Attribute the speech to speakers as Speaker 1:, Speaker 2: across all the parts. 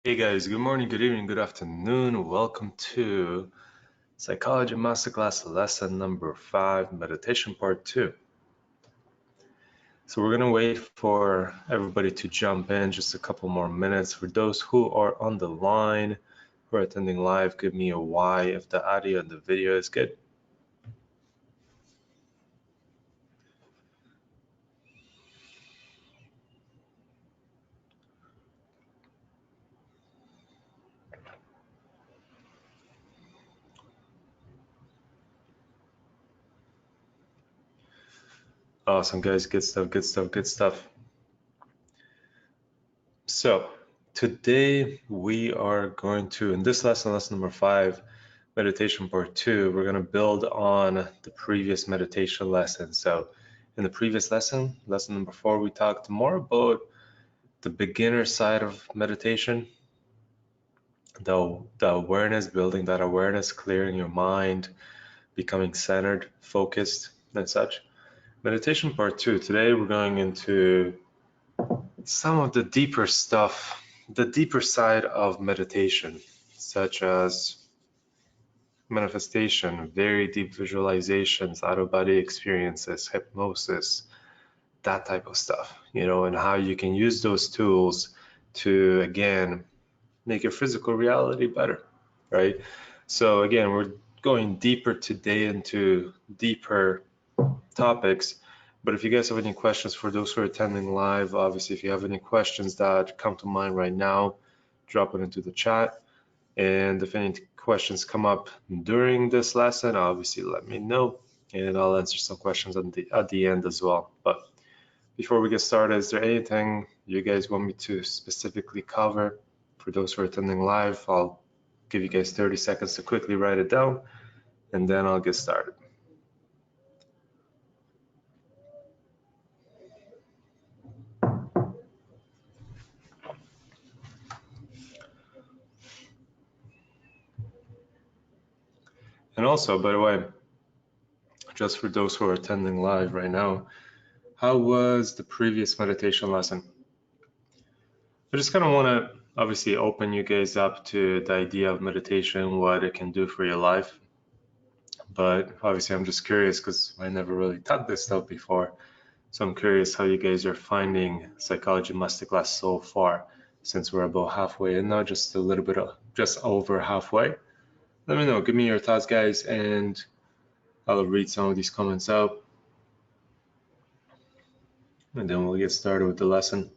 Speaker 1: Hey guys, good morning, good evening, good afternoon. Welcome to Psychology MasterClass lesson number 5, meditation part 2. So we're going to wait for everybody to jump in just a couple more minutes. For those who are on the line, who are attending live, give me a Y if the audio and the video is good. Awesome, guys. Good stuff, good stuff, good stuff. So today we are going to, in this lesson, lesson number 5, meditation part 2, we're going to build on the previous meditation lesson. So in the previous lesson, lesson number 4, we talked more about the beginner side of meditation, the awareness, building that awareness, clearing your mind, becoming centered, focused, and such. Meditation part 2, today we're going into some of the deeper stuff, the deeper side of meditation, such as manifestation, very deep visualizations, out-of-body experiences, hypnosis, that type of stuff, and how you can use those tools to, again, make your physical reality better, right? So again, we're going deeper today into deeper topics. But if you guys have any questions, for those who are attending live, obviously, if you have any questions that come to mind right now, drop it into the chat. And if any questions come up during this lesson, obviously let me know, and I'll answer some questions at the end as well. But before we get started, is there anything you guys want me to specifically cover? For those who are attending live, I'll give you guys 30 seconds to quickly write it down, and then I'll get started. And also, by the way, just for those who are attending live right now, how was the previous meditation lesson? I just kind of want to obviously open you guys up to the idea of meditation, what it can do for your life. But obviously I'm just curious because I never really taught this stuff before. So I'm curious how you guys are finding Psychology MasterClass so far, since we're about halfway in now, just a little bit of, just over halfway. Let me know, give me your thoughts, guys, and I'll read some of these comments out. And then we'll get started with the lesson.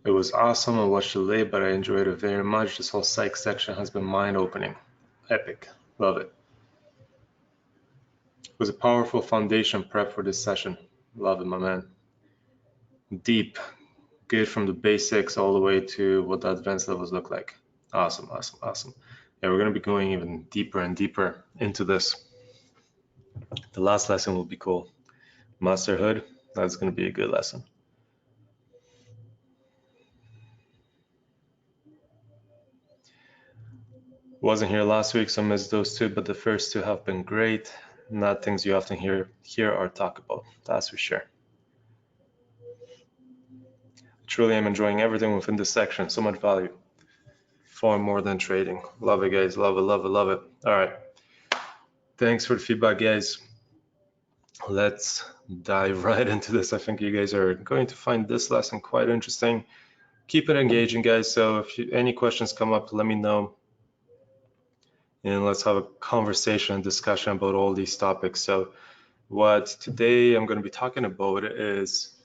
Speaker 1: It was awesome. I watched it late, but I enjoyed it very much. This whole psych section has been mind-opening. Epic. Love it. It was a powerful foundation prep for this session. Love it, my man. Deep. Good from the basics all the way to what the advanced levels look like. Awesome, awesome, awesome. Yeah, we're going to be going even deeper and deeper into this. The last lesson will be cool. Masterhood. That's going to be a good lesson. Wasn't here last week, so I missed those two, but the first two have been great. Not things you often hear or talk about, that's for sure. Truly, I'm enjoying everything within this section. So much value. Far more than trading. Love it, guys. Love it, love it, love it. All right. Thanks for the feedback, guys. Let's dive right into this. I think you guys are going to find this lesson quite interesting. Keep it engaging, guys. So if any questions come up, let me know. And let's have a conversation and discussion about all these topics. So what today I'm going to be talking about is,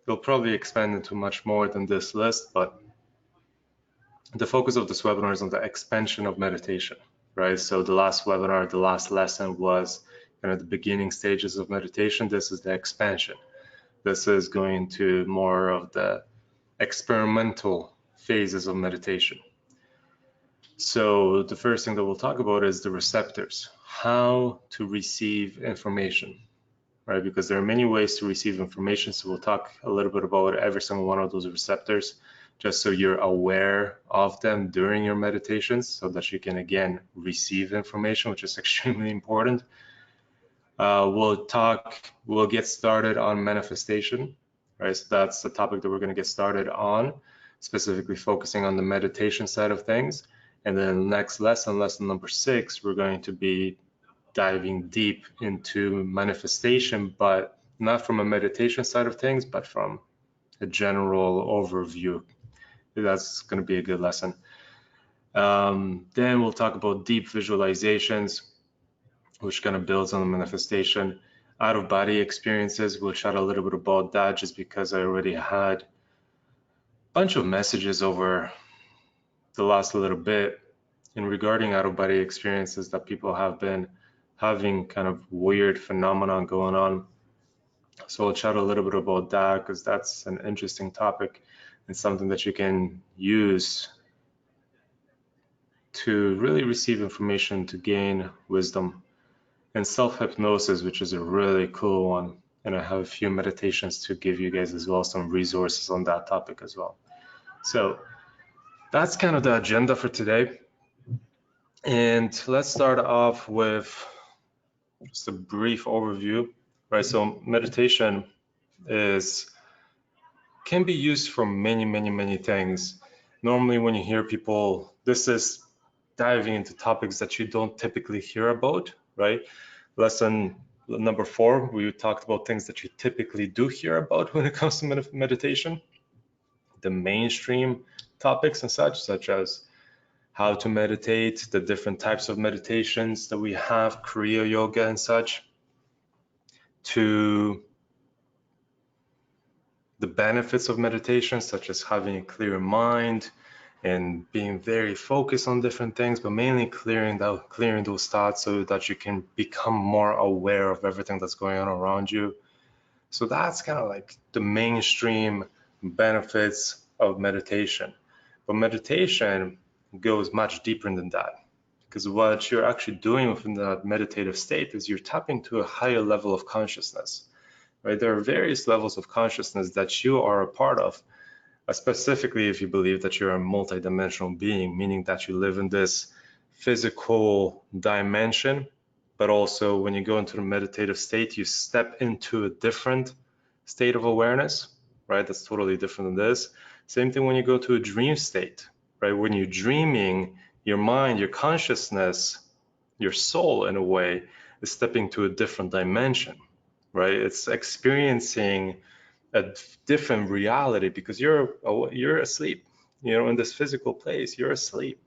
Speaker 1: we'll probably expand into much more than this list, but the focus of this webinar is on the expansion of meditation, right? So the last webinar, the last lesson was kind of the beginning stages of meditation. This is the expansion. This is going to more of the experimental phases of meditation. So the first thing that we'll talk about is the receptors, how to receive information. right? Because there are many ways to receive information. So we'll talk a little bit about every single one of those receptors, just so you're aware of them during your meditations so that you can, again, receive information, which is extremely important. We'll get started on manifestation, right? So that's the topic that we're going to get started on, specifically focusing on the meditation side of things. And then next lesson, lesson number 6, we're going to be diving deep into manifestation, but not from a meditation side of things, but from a general overview. That's going to be a good lesson. Then we'll talk about deep visualizations, which kind of builds on the manifestation. Out-of-body experiences, we'll chat a little bit about that just because I already had a bunch of messages over the last little bit in regarding out-of-body experiences that people have been having kind of weird phenomenon going on. So we'll chat a little bit about that because that's an interesting topic and something that you can use to really receive information to gain wisdom. And self-hypnosis, which is a really cool one. And I have a few meditations to give you guys as well, some resources on that topic as well. So that's kind of the agenda for today. And let's start off with just a brief overview, right? So meditation can be used for many things. Normally when you hear people, this is diving into topics that you don't typically hear about, right? Lesson number 4, we talked about things that you typically do hear about when it comes to meditation, the mainstream topics and such as how to meditate, the different types of meditations that we have, Kriya Yoga and such, to the benefits of meditation, such as having a clear mind and being very focused on different things, but mainly clearing those thoughts so that you can become more aware of everything that's going on around you. So that's kind of like the mainstream benefits of meditation. But meditation goes much deeper than that, because what you're actually doing within that meditative state is you're tapping to a higher level of consciousness, right? There are various levels of consciousness that you are a part of, specifically if you believe that you're a multidimensional being, meaning that you live in this physical dimension, but also when you go into the meditative state, you step into a different state of awareness, right? That's totally different than this. Same thing when you go to a dream state, right? When you're dreaming, your mind, your consciousness, your soul in a way is stepping to a different dimension, right? It's experiencing a different reality because you're asleep, in this physical place, you're asleep,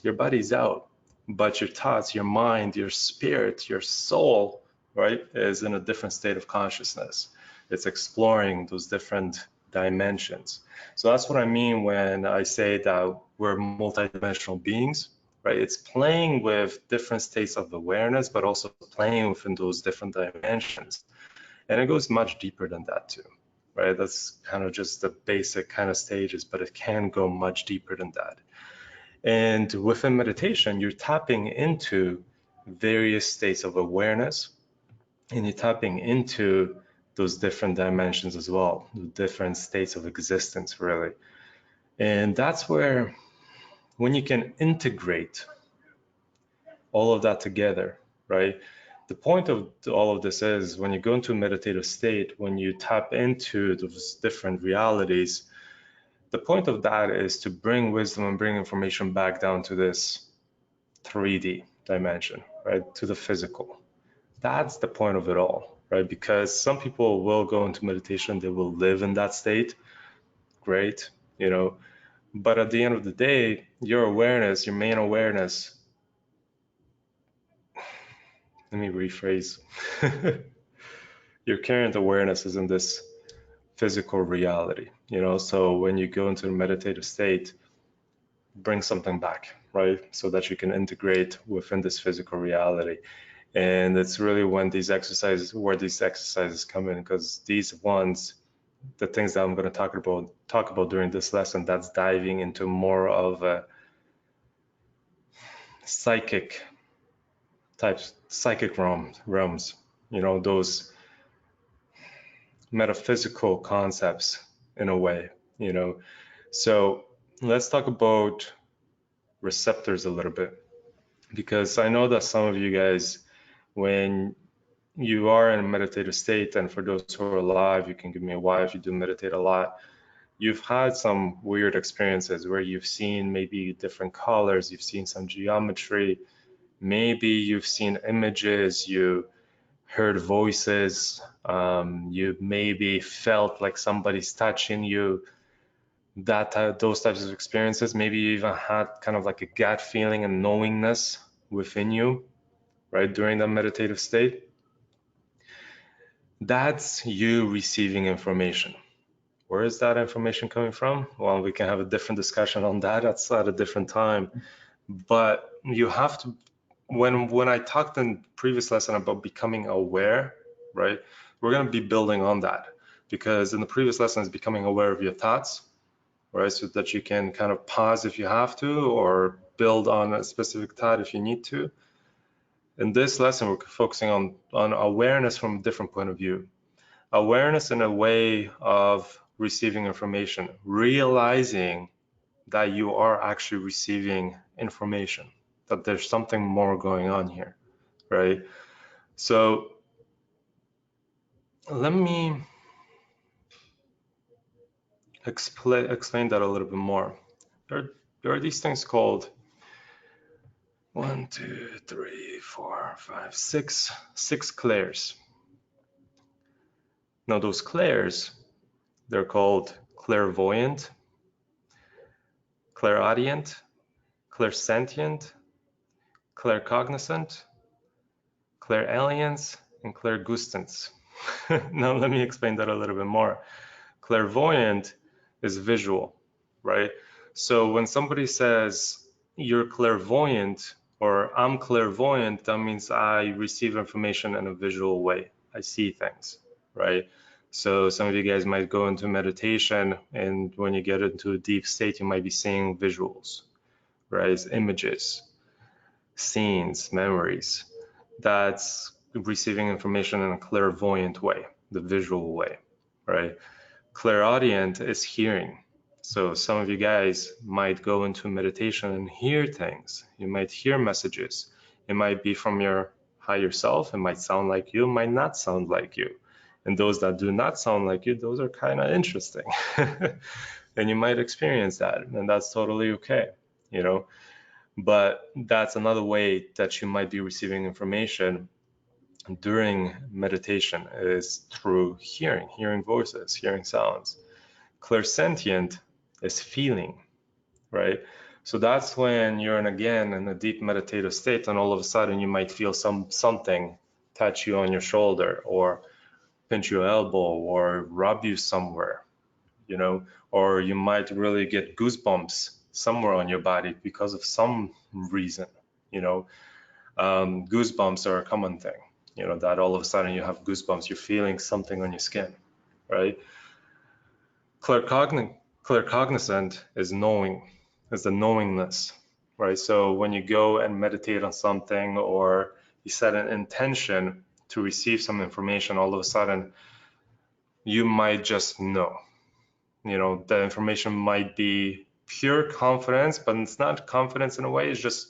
Speaker 1: your body's out, but your thoughts, your mind, your spirit, your soul, right, is in a different state of consciousness. It's exploring those different dimensions. So that's what I mean when I say that we're multidimensional beings, right? It's playing with different states of awareness, but also playing within those different dimensions. And it goes much deeper than that too, right? That's kind of just the basic kind of stages, but it can go much deeper than that. And within meditation, you're tapping into various states of awareness, and you're tapping into those different dimensions as well, the different states of existence, really. And that's where, when you can integrate all of that together, right? The point of all of this is when you go into a meditative state, when you tap into those different realities, the point of that is to bring wisdom and bring information back down to this 3D dimension, right? To the physical. That's the point of it all, right? Because some people will go into meditation, they will live in that state. Great, but at the end of the day, your awareness, your main awareness, let me rephrase. Your current awareness is in this physical reality, so when you go into a meditative state, bring something back, right? So that you can integrate within this physical reality. And it's really when these exercises come in, because these ones, the things that I'm going to talk about during this lesson, that's diving into more of a psychic realms, those metaphysical concepts in a way, you know. So let's talk about receptors a little bit, because I know that some of you guys, when you are in a meditative state, and for those who are alive, you can give me a why if you do meditate a lot, you've had some weird experiences where you've seen maybe different colors, you've seen some geometry, maybe you've seen images, you heard voices, you maybe felt like somebody's touching you, those types of experiences. Maybe you even had kind of like a gut feeling and knowingness within you, right, during that meditative state. That's you receiving information. Where is that information coming from? Well, we can have a different discussion on that at a different time. But you have to, when I talked in previous lesson about becoming aware, right? We're going to be building on that, because in the previous lesson is becoming aware of your thoughts, right? So that you can kind of pause if you have to, or build on a specific thought if you need to. In this lesson, we're focusing on awareness from a different point of view. Awareness in a way of receiving information, realizing that you are actually receiving information, that there's something more going on here, right? So let me explain that a little bit more. There are these things called 1, 2, 3, 4, 5, 6 clairs. Now those clairs, they're called clairvoyant, clairaudient, clairsentient, claircognizant, clairalience, and clairgustance. Now let me explain that a little bit more. Clairvoyant is visual, right? So when somebody says you're clairvoyant or I'm clairvoyant, that means I receive information in a visual way. I see things, right? So some of you guys might go into meditation, and when you get into a deep state, you might be seeing visuals, right? Images, scenes, memories. That's receiving information in a clairvoyant way, the visual way, right? Clairaudient is hearing. So some of you guys might go into meditation and hear things. You might hear messages. It might be from your higher self. It might sound like you, it might not sound like you. And those that do not sound like you, those are kind of interesting. And you might experience that, and that's totally okay, you know. But that's another way that you might be receiving information during meditation, is through hearing voices, hearing sounds. Clairsentient is feeling, right? So that's when you're again in a deep meditative state, and all of a sudden you might feel something touch you on your shoulder, or pinch your elbow, or rub you somewhere, you know, or you might really get goosebumps somewhere on your body because of some reason, you know. Goosebumps are a common thing, you know, that all of a sudden you have goosebumps, you're feeling something on your skin, right? Claircognizant is knowing, is the knowingness, right? So when you go and meditate on something, or you set an intention to receive some information, all of a sudden you might just know, you know, the information might be pure confidence, but it's not confidence in a way, it's just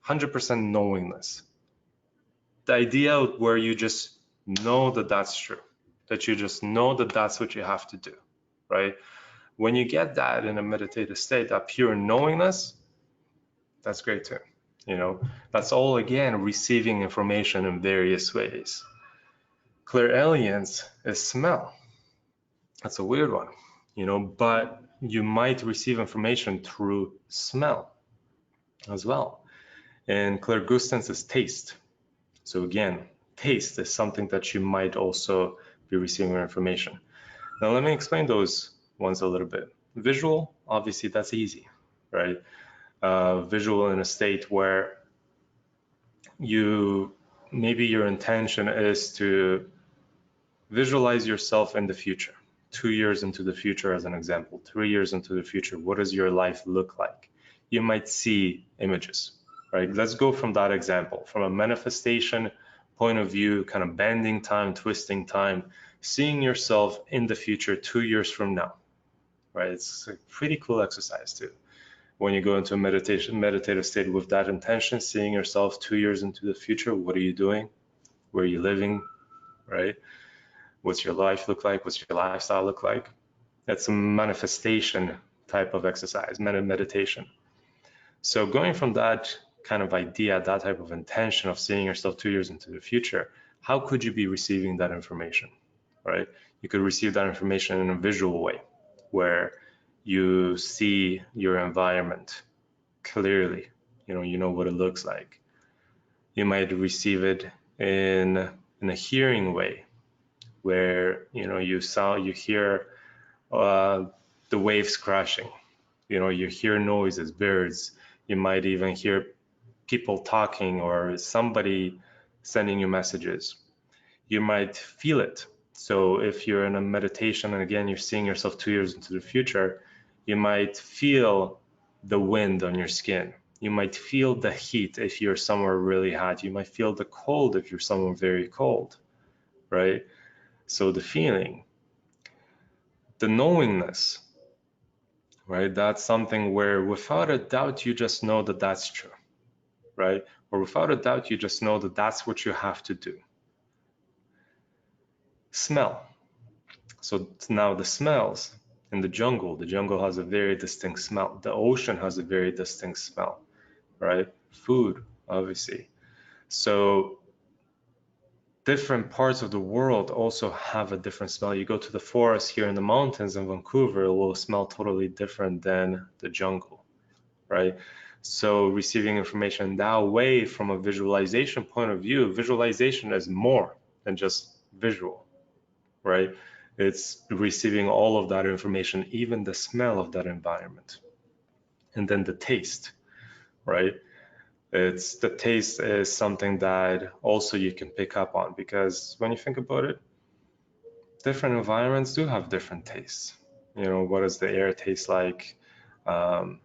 Speaker 1: 100% knowingness. The idea where you just know that that's true, that you just know that that's what you have to do, right? When you get that in a meditative state, that pure knowingness, that's great too. You know, that's all again receiving information in various ways. Clairalience is smell. That's a weird one, you know, but you might receive information through smell as well. And clairgustance is taste. So again, taste is something that you might also be receiving information. Now let me explain those ones a little bit. Visual, obviously that's easy, right? Visual in a state where maybe your intention is to visualize yourself in the future, 2 years into the future as an example, 3 years into the future, what does your life look like? You might see images, right? Let's go from that example, from a manifestation point of view, kind of bending time, twisting time, seeing yourself in the future 2 years from now, right? It's a pretty cool exercise too. When you go into a meditative state with that intention, seeing yourself 2 years into the future, what are you doing? Where are you living, right? What's your life look like? What's your lifestyle look like? That's a manifestation type of exercise, meditation. So going from that kind of idea, that type of intention of seeing yourself 2 years into the future, how could you be receiving that information, right? You could receive that information in a visual way, where you see your environment clearly, you know what it looks like. You might receive it in a hearing way, where you hear the waves crashing. You hear noises, birds. You might even hear people talking or somebody sending you messages. You might feel it. So if you're in a meditation and again you're seeing yourself 2 years into the future, you might feel the wind on your skin. You might feel the heat if you're somewhere really hot. You might feel the cold if you're somewhere very cold, right? So the feeling, the knowingness, right? That's something where without a doubt you just know that that's true, right? Or without a doubt you just know that that's what you have to do. Smell. So now the smells in the jungle has a very distinct smell. The ocean has a very distinct smell, right? Food, obviously. So different parts of the world also have a different smell. You go to the forest here in the mountains in Vancouver, it will smell totally different than the jungle, right? So receiving information that way from a visualization point of view, visualization is more than just visual, right? It's receiving all of that information, even the smell of that environment. And then the taste, right? It's the taste is something that also you can pick up on, because when you think about it, different environments do have different tastes. What does the air taste like, and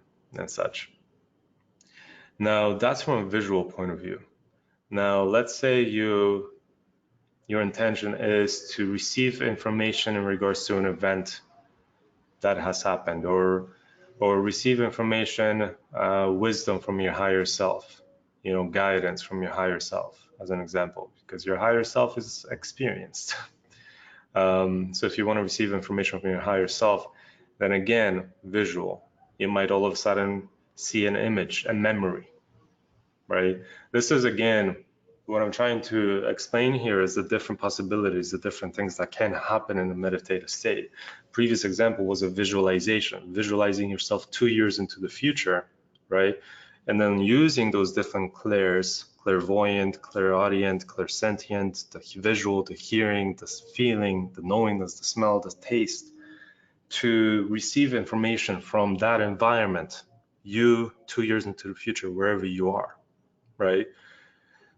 Speaker 1: such. Now that's from a visual point of view. Now let's say your intention is to receive information in regards to an event that has happened, or receive information, wisdom from your higher self, guidance from your higher self, as an example, because your higher self is experienced. So if you want to receive information from your higher self, then again, visual. You might all of a sudden see an image, a memory, right? This is, again, what I'm trying to explain here is the different possibilities, the different things that can happen in a meditative state. Previous example was a visualization, visualizing yourself 2 years into the future, right? And then using those different clairs, clairvoyant, clairaudient, clairsentient, the visual, the hearing, the feeling, the knowingness, the smell, the taste, to receive information from that environment, you 2 years into the future, wherever you are, right?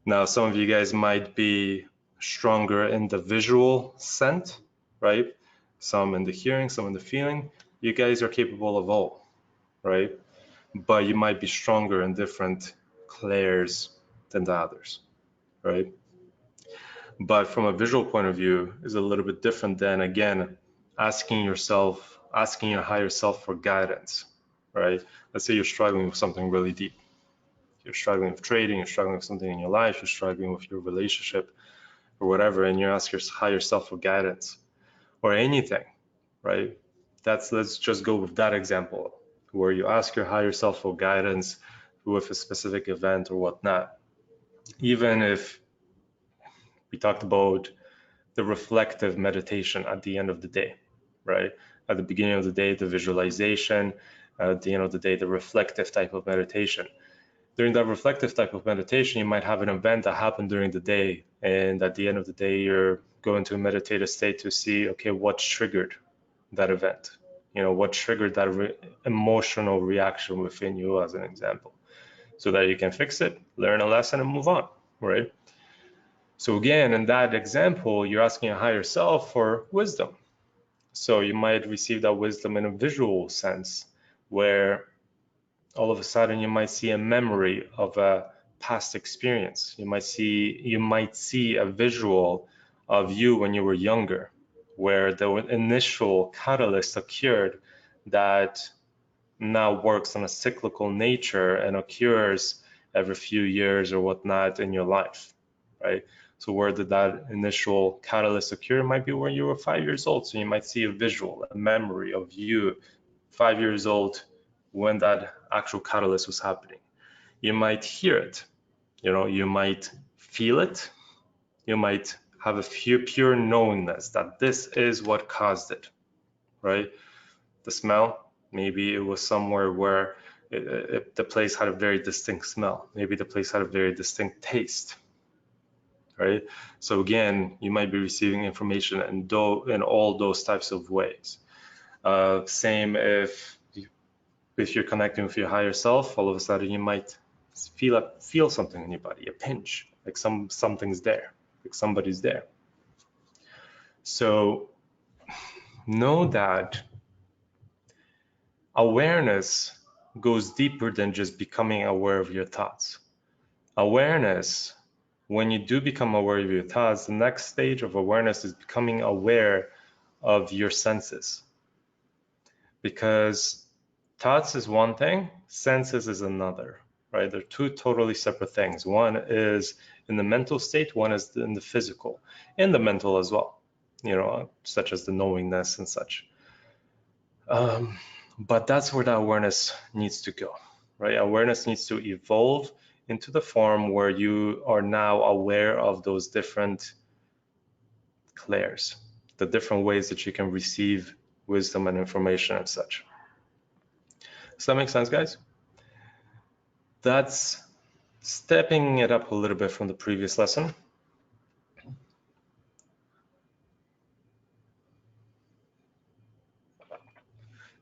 Speaker 1: Now, some of you guys might be stronger in the visual scent, right? Some in the hearing, some in the feeling. You guys are capable of all, right? But you might be stronger in different clairs than the others, right? But from a visual point of view is a little bit different than, again, asking your higher self for guidance, right? Let's say you're struggling with something really deep. You're struggling with trading, you're struggling with something in your life, you're struggling with your relationship or whatever, and you ask your higher self for guidance or anything, right? Let's just go with that example where you ask your higher self for guidance with a specific event or whatnot. Even if we talked about the reflective meditation at the end of the day, right? At the beginning of the day, the visualization, at the end of the day, the reflective type of meditation. During that reflective type of meditation, you might have an event that happened during the day, and at the end of the day, you're going to a meditative state to see, okay, what triggered that event? What triggered that emotional reaction within you, as an example, so that you can fix it, learn a lesson, and move on, right? So again, in that example, you're asking a higher self for wisdom. So you might receive that wisdom in a visual sense, where all of a sudden you might see a memory of a past experience. You might see a visual of you when you were younger, where the initial catalyst occurred that now works on a cyclical nature and occurs every few years or whatnot in your life, right? So where did that initial catalyst occur? It might be when you were 5 years old. So you might see a visual, a memory of you 5 years old when that actual catalyst was happening. You might hear it, you might feel it, you might have a pure knowingness that this is what caused it, right? The smell, maybe it was somewhere where the place had a very distinct smell. Maybe the place had a very distinct taste, right? So again, you might be receiving information in all those types of ways. Same if you're connecting with your higher self, all of a sudden you might feel something in your body, a pinch, like something's there, like somebody's there. So know that awareness goes deeper than just becoming aware of your thoughts. Awareness, when you do become aware of your thoughts, the next stage of awareness is becoming aware of your senses. Because thoughts is one thing, senses is another, right? They're two totally separate things. One is in the mental state, one is in the physical, in the mental as well, such as the knowingness and such. But that's where the awareness needs to go, right? Awareness needs to evolve into the form where you are now aware of those different clairs, the different ways that you can receive wisdom and information and such. Does that make sense, guys? That's stepping it up a little bit from the previous lesson.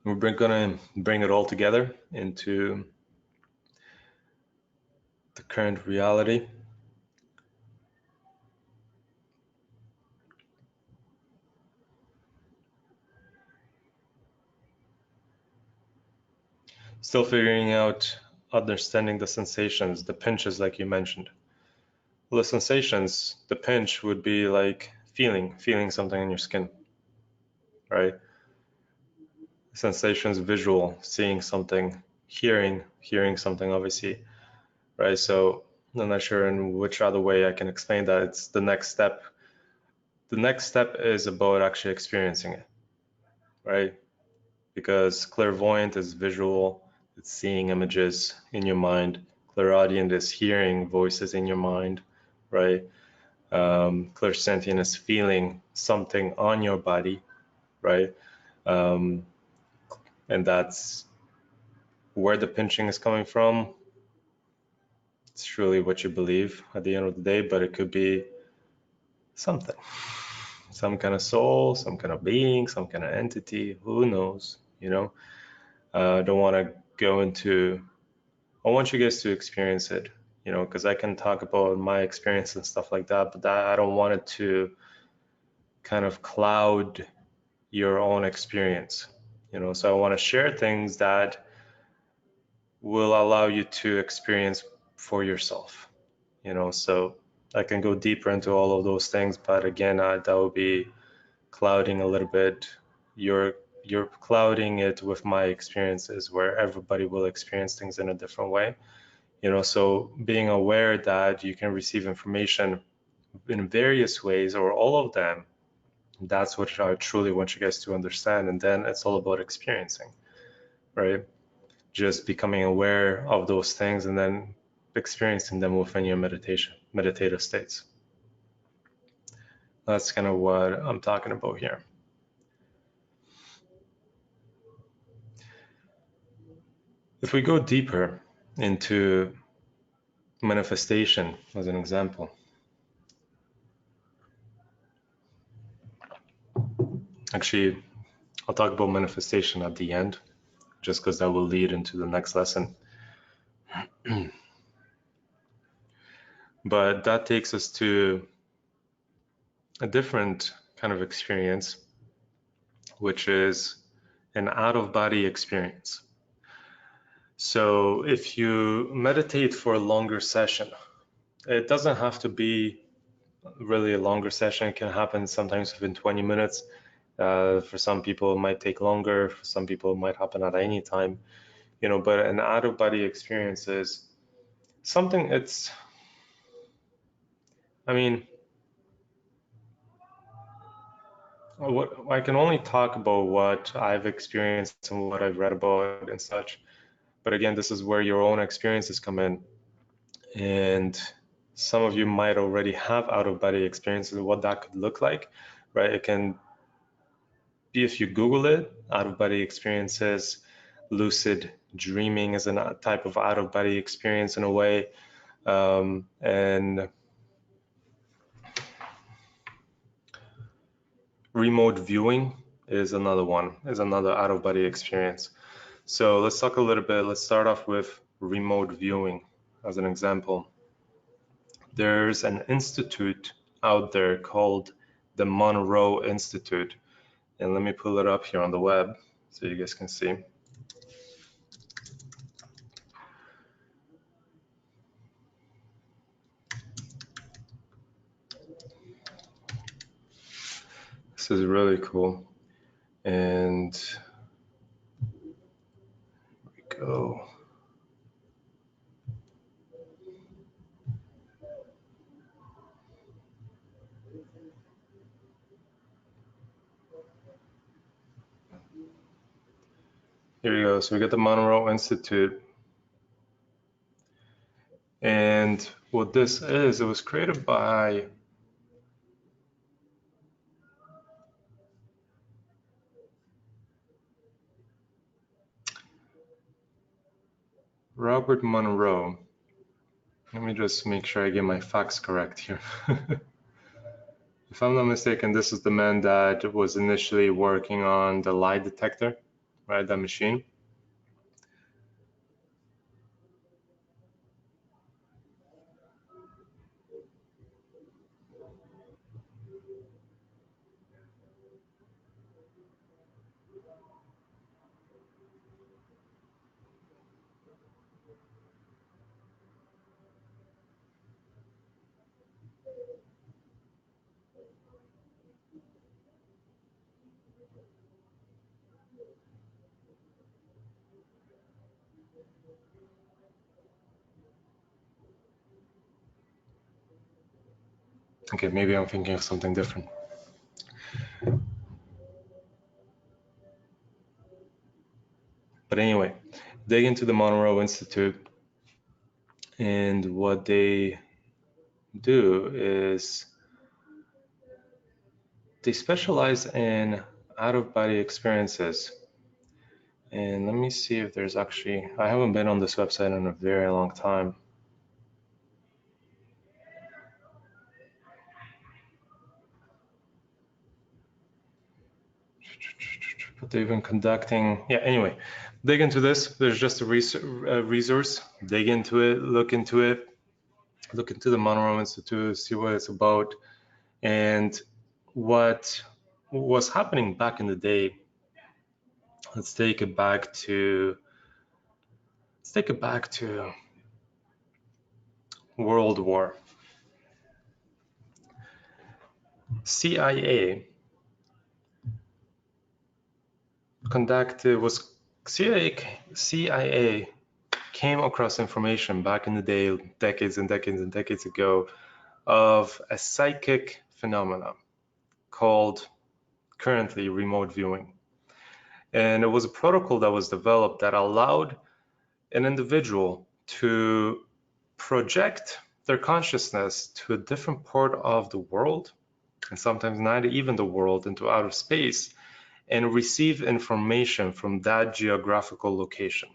Speaker 1: We're going to bring it all together into the current reality. Still figuring out, understanding the sensations, the pinches like you mentioned. Well, the sensations, the pinch would be like feeling something in your skin, right? Sensations, visual, seeing something, hearing something, obviously, right? So I'm not sure in which other way I can explain that. It's the next step. The next step is about actually experiencing it, right? Because clairvoyant is visual, it's seeing images in your mind. Clairaudient is hearing voices in your mind, right? Clairsentient is feeling something on your body, right? And that's where the pinching is coming from. It's truly what you believe at the end of the day, but it could be something, some kind of soul, some kind of being, some kind of entity, who knows, I don't want to go into, I want you guys to experience it, because I can talk about my experience and stuff like that, but I don't want it to kind of cloud your own experience, so I want to share things that will allow you to experience for yourself, so I can go deeper into all of those things, but again, that would be clouding a little bit. You're clouding it with my experiences, where everybody will experience things in a different way, so being aware that you can receive information in various ways or all of them, that's what I truly want you guys to understand. And then it's all about experiencing, right? Just becoming aware of those things and then experiencing them within your meditative states. That's kind of what I'm talking about here. If we go deeper into manifestation as an example, actually, I'll talk about manifestation at the end, just because that will lead into the next lesson. But that takes us to a different kind of experience, which is an out-of-body experience. So if you meditate for a longer session, it doesn't have to be really a longer session. It can happen sometimes within 20 minutes. For some people, it might take longer. For some people, it might happen at any time, but an out-of-body experience is something I mean, what I can only talk about what I've experienced and what I've read about and such. But again, this is where your own experiences come in. And some of you might already have out-of-body experiences, what that could look like, right? It can be, if you Google it, out-of-body experiences, lucid dreaming is a type of out-of-body experience in a way. And remote viewing is another one, is another out-of-body experience. So let's talk a little bit. Let's start off with remote viewing as an example. There's an institute out there called the Monroe Institute. And let me pull it up here on the web so you guys can see. This is really cool. And here we go. Here you go. So we got the Monroe Institute. And what this is, it was created by Robert Monroe. Let me just make sure I get my facts correct here. If I'm not mistaken, this is the man that was initially working on the lie detector, right? That machine. Okay, maybe I'm thinking of something different. But anyway, dig into the Monroe Institute, and what they do is they specialize in out-of-body experiences. And let me see if there's actually, I haven't been on this website in a very long time. But they've been conducting, yeah, anyway, dig into this. There's just a resource, dig into it, look into the Monroe Institute, see what it's about. And what was happening back in the day, let's take it back to World War. CIA came across information back in the day, decades and decades and decades ago, of a psychic phenomenon called currently remote viewing. And it was a protocol that was developed that allowed an individual to project their consciousness to a different part of the world, and sometimes not even the world, into outer space, and receive information from that geographical location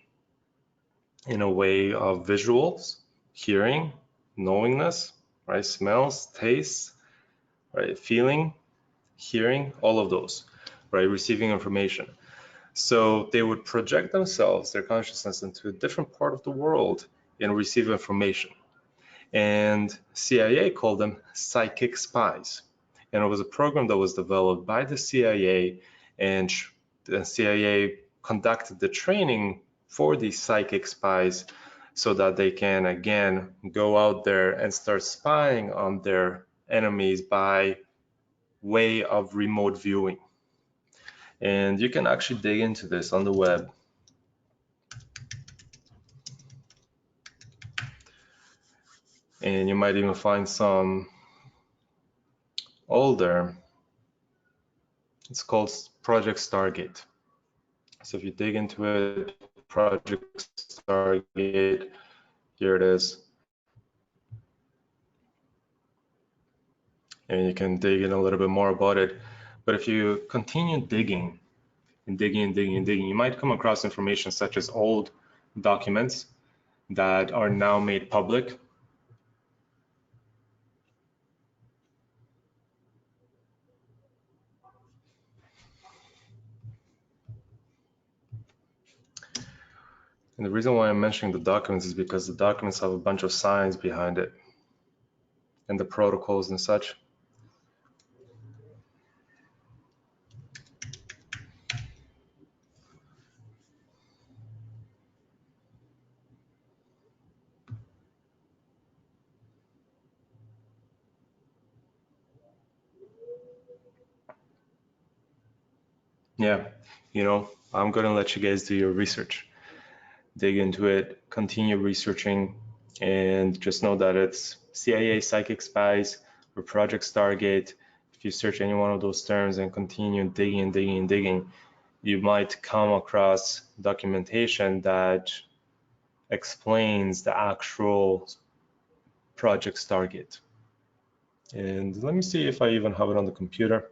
Speaker 1: in a way of visuals, hearing, knowingness, right? Smells, tastes, right? Feeling, hearing, all of those, right? Receiving information. So they would project themselves, their consciousness, into a different part of the world and receive information. And CIA called them psychic spies. And it was a program that was developed by the CIA, and the CIA conducted the training for these psychic spies so that they can again go out there and start spying on their enemies by way of remote viewing. And you can actually dig into this on the web. And you might even find some older. It's called Project Stargate. So if you dig into it, Project Stargate, here it is. And you can dig in a little bit more about it. But if you continue digging and digging and digging and digging, you might come across information such as old documents that are now made public. And the reason why I'm mentioning the documents is because the documents have a bunch of science behind it and the protocols and such. Yeah, you know, I'm gonna let you guys do your research. Dig into it, continue researching, and just know that it's CIA psychic spies or Project Stargate. If you search any one of those terms and continue digging and digging and digging, you might come across documentation that explains the actual Project Stargate. And let me see if I even have it on the computer.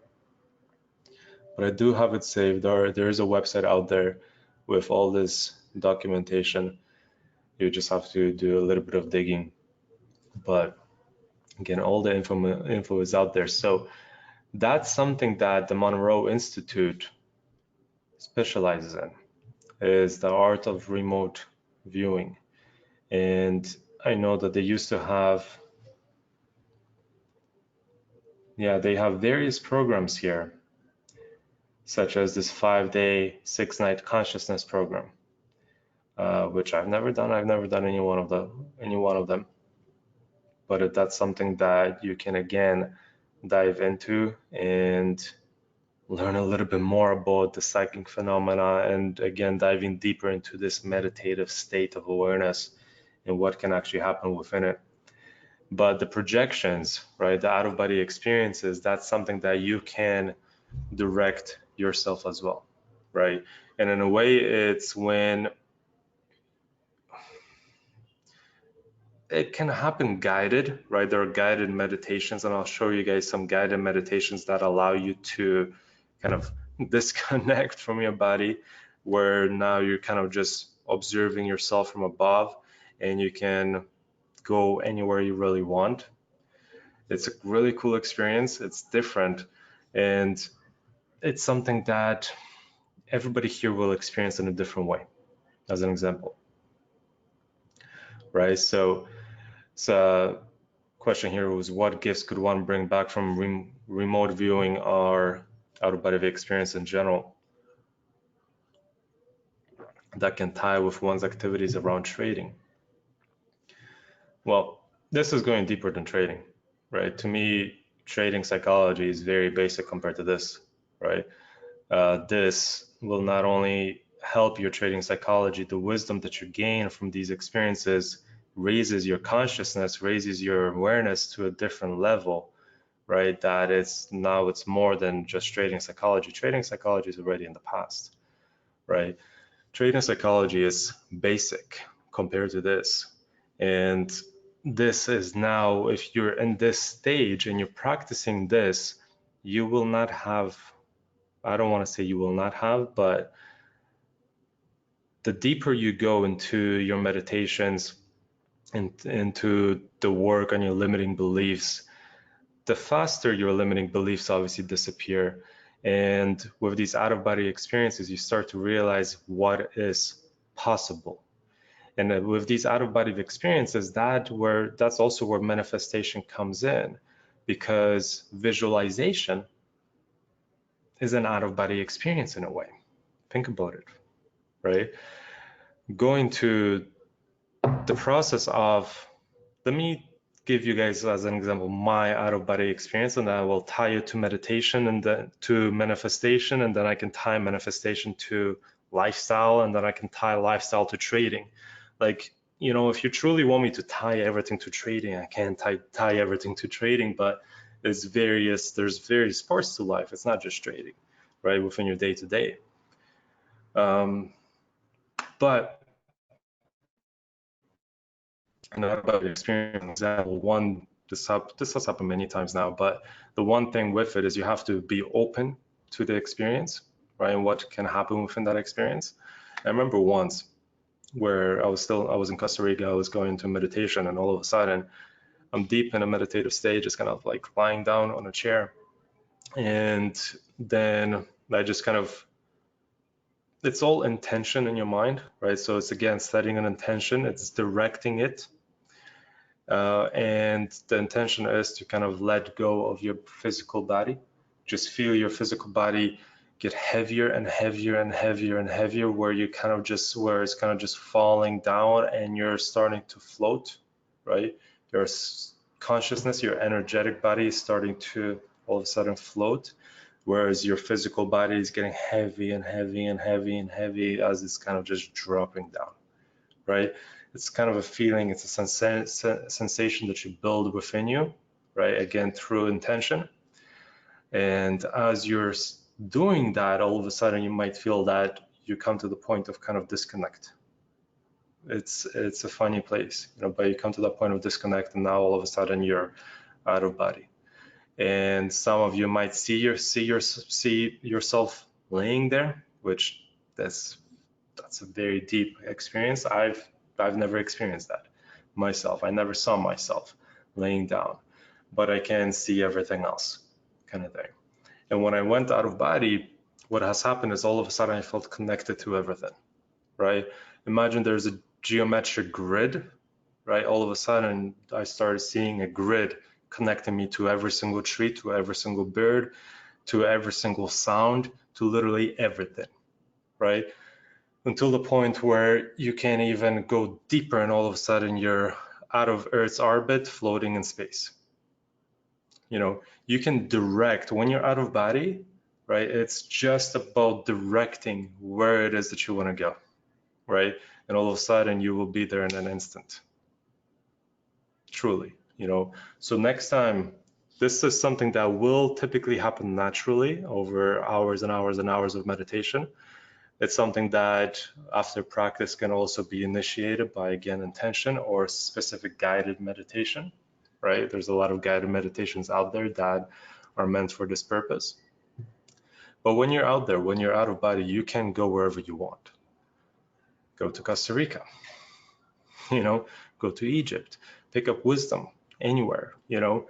Speaker 1: But I do have it saved. There is a website out there with all this documentation. You just have to do a little bit of digging. But again, all the info is out there. So that's something that the Monroe Institute specializes in, is the art of remote viewing. And I know that they used to have, yeah, they have various programs here, such as this 5-day, 6-night consciousness program, which I've never done. I've never done any one of them. But that's something that you can again dive into and learn a little bit more about the psychic phenomena, and again diving deeper into this meditative state of awareness and what can actually happen within it. But the projections, right, the out-of-body experiences, that's something that you can direct yourself as well, right? And in a way, it's when it can happen guided, right? There are guided meditations, and I'll show you guys some guided meditations that allow you to kind of disconnect from your body, where now you're kind of just observing yourself from above and you can go anywhere you really want. It's a really cool experience. It's different, and it's something that everybody here will experience in a different way, as an example, right? So question here was, what gifts could one bring back from remote viewing or out-of-body experience in general that can tie with one's activities around trading? Well, this is going deeper than trading, right? To me, trading psychology is very basic compared to this, right? This will not only help your trading psychology, the wisdom that you gain from these experiences raises your consciousness, raises your awareness to a different level, right? That it's now it's more than just trading psychology. Trading psychology is already in the past, right? Trading psychology is basic compared to this. And this is now, if you're in this stage and you're practicing this, you will not have, I don't want to say you will not have, but the deeper you go into your meditations and into the work on your limiting beliefs, the faster your limiting beliefs obviously disappear. And with these out-of-body experiences, you start to realize what is possible. And with these out-of-body experiences, that's also where manifestation comes in, because visualization is an out-of-body experience in a way. Think about it, right? going to the process of, let me give you guys as an example my out-of-body experience, and I will tie it to meditation and then to manifestation, and then I can tie manifestation to lifestyle, and then I can tie lifestyle to trading. Like, you know, if you truly want me to tie everything to trading, I can tie everything to trading, but there's various parts to life. It's not just trading, right, within your day-to-day. But not about experience. Example one, this has happened many times now, but the one thing with it is you have to be open to the experience, right, and what can happen within that experience. I remember once where I was in Costa Rica, I was going into meditation, and all of a sudden I'm deep in a meditative stage, just kind of like lying down on a chair, and then I just kind of, it's all intention in your mind, right? So it's again setting an intention, it's directing it. And the intention is to kind of let go of your physical body. Just feel your physical body get heavier and heavier and heavier and heavier, where you kind of just, where it's kind of just falling down and you're starting to float, right? Your consciousness, your energetic body is starting to all of a sudden float, whereas your physical body is getting heavy and heavy and heavy and heavy as it's kind of just dropping down, right? It's kind of a feeling, it's a sensation that you build within you, right? Again, through intention. And as you're doing that, all of a sudden you might feel that you come to the point of kind of disconnect. It's a funny place, you know, but you come to that point of disconnect, and now all of a sudden you're out of body. And some of you might see yourself laying there, which that's a very deep experience. I've never experienced that myself. I never saw myself laying down, but I can see everything else, kind of thing. And when I went out of body, what has happened is all of a sudden I felt connected to everything, right? Imagine there's a geometric grid, right? All of a sudden I started seeing a grid connecting me to every single tree, to every single bird, to every single sound, to literally everything, right? Until the point where you can't even go deeper, and all of a sudden you're out of Earth's orbit, floating in space. You know, you can direct when you're out of body, right? It's just about directing where it is that you want to go, right? And all of a sudden you will be there in an instant. Truly, you know. So next time, this is something that will typically happen naturally over hours and hours and hours of meditation. It's something that after practice can also be initiated by, again, intention or specific guided meditation, right? There's a lot of guided meditations out there that are meant for this purpose. But when you're out there, when you're out of body, you can go wherever you want. Go to Costa Rica, you know, go to Egypt, pick up wisdom anywhere, you know.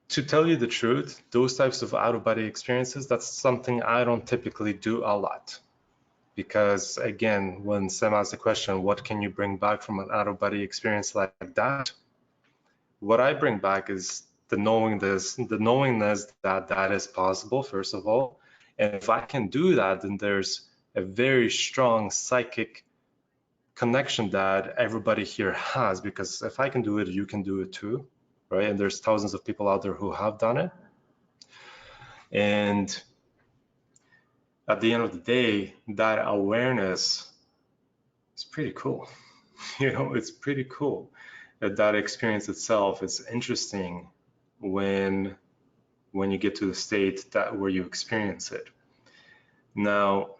Speaker 1: To tell you the truth, those types of out of body experiences, that's something I don't typically do a lot. Because again, when Sam asked the question, what can you bring back from an out-of-body experience like that? What I bring back is the knowingness that that is possible, first of all. And if I can do that, then there's a very strong psychic connection that everybody here has, because if I can do it, you can do it too, right? And there's thousands of people out there who have done it. And at the end of the day, that awareness is pretty cool. You know, it's pretty cool. That experience itself is interesting when you get to the state that where you experience it. Now,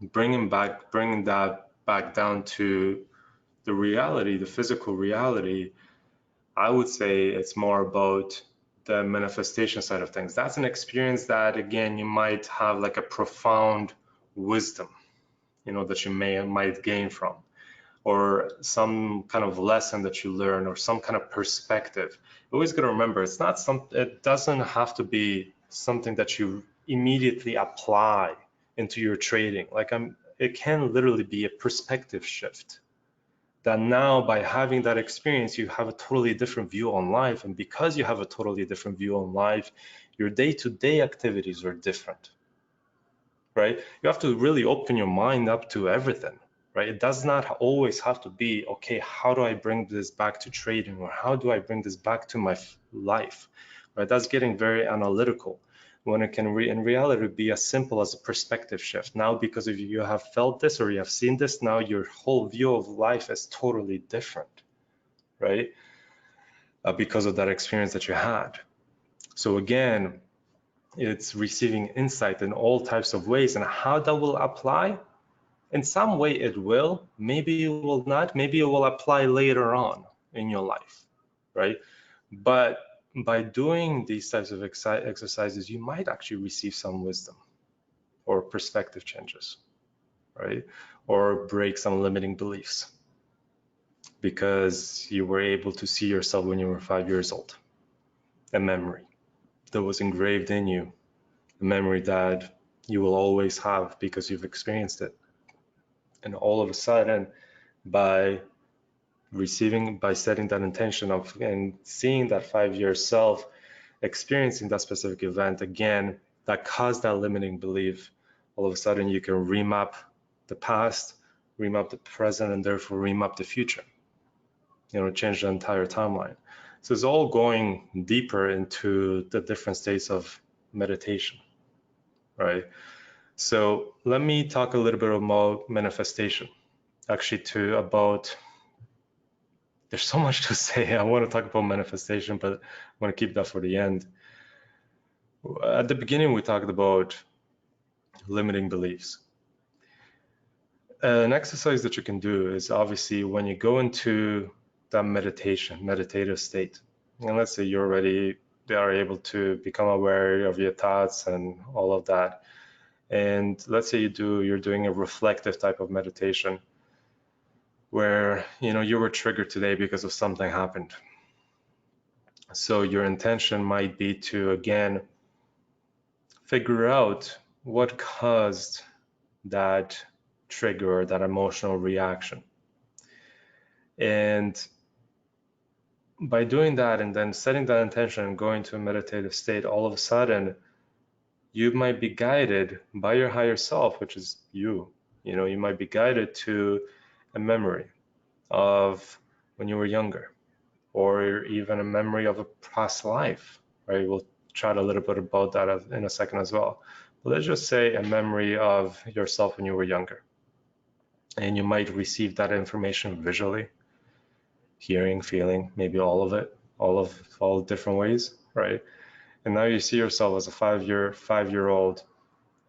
Speaker 1: bringing that back down to the reality, the physical reality, I would say it's more about the manifestation side of things. That's an experience that, again, you might have like a profound wisdom, you know, that you might gain from, or some kind of lesson that you learn, or some kind of perspective. You always got to remember, it's not it doesn't have to be something that you immediately apply into your trading. Like it can literally be a perspective shift. That now, by having that experience, you have a totally different view on life, and because you have a totally different view on life, your day-to-day activities are different, right? You have to really open your mind up to everything, right? It does not always have to be, okay, how do I bring this back to trading, or how do I bring this back to my life, right? That's getting very analytical, when it can in reality be as simple as a perspective shift. Now, because if you have felt this or you have seen this, now your whole view of life is totally different, right? Because of that experience that you had. So again, it's receiving insight in all types of ways, and how that will apply. In some way it will, maybe it will not, maybe it will apply later on in your life, right? But by doing these types of exercises, you might actually receive some wisdom or perspective changes, right? Or break some limiting beliefs because you were able to see yourself when you were 5 years old. A memory that was engraved in you, a memory that you will always have because you've experienced it. And all of a sudden, by setting that intention of and seeing that 5-year self experiencing that specific event again that caused that limiting belief, all of a sudden you can remap the past, remap the present, and therefore remap the future, change the entire timeline. So it's all going deeper into the different states of meditation, right? So let me talk a little bit about manifestation, actually there's so much to say. I want to talk about manifestation, but I want to keep that for the end. At the beginning, we talked about limiting beliefs. An exercise that you can do is obviously when you go into that meditative state, and let's say you already are able to become aware of your thoughts and all of that. And let's say you're doing a reflective type of meditation where you were triggered today because of something happened. So your intention might be to again figure out what caused that trigger or that emotional reaction. And by doing that and then setting that intention and going to a meditative state, all of a sudden you might be guided by your higher self, which is you. You might be guided to a memory of when you were younger, or even a memory of a past life, right? We'll chat a little bit about that in a second as well. But let's just say a memory of yourself when you were younger. And you might receive that information visually, hearing, feeling, maybe all of it, all different ways, right? And now you see yourself as a five-year-old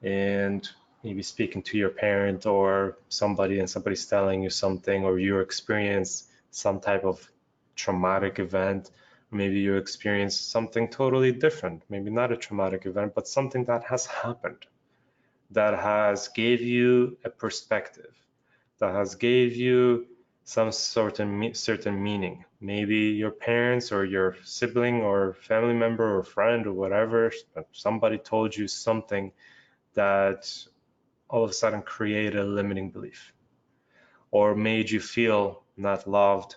Speaker 1: and maybe speaking to your parent or somebody, and somebody's telling you something, or you experience some type of traumatic event. Maybe you experience something totally different, maybe not a traumatic event, but something that has happened, that has gave you a perspective, that has gave you some certain meaning. Maybe your parents or your sibling or family member or friend or whatever, somebody told you something that all of a sudden created a limiting belief, or made you feel not loved,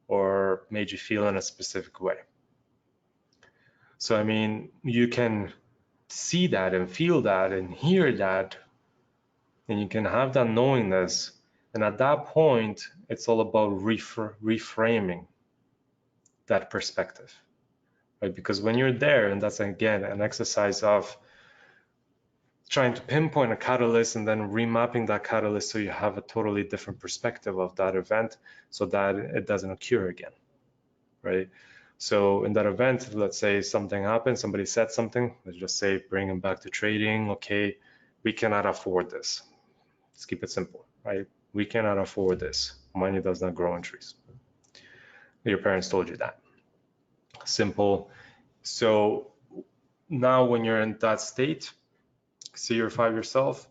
Speaker 1: or made you feel in a specific way. So I mean, you can see that and feel that and hear that, and you can have that knowingness. And at that point, it's all about reframing that perspective, right? Because when you're there, and that's again an exercise of trying to pinpoint a catalyst and then remapping that catalyst so you have a totally different perspective of that event so that it doesn't occur again, right? So in that event, let's say something happened, somebody said something, let's just say bring them back to trading. Okay, we cannot afford this. Let's keep it simple, right? We cannot afford this. Money does not grow on trees. Your parents told you that. Simple. So now when you're in that state, see your 5-year self,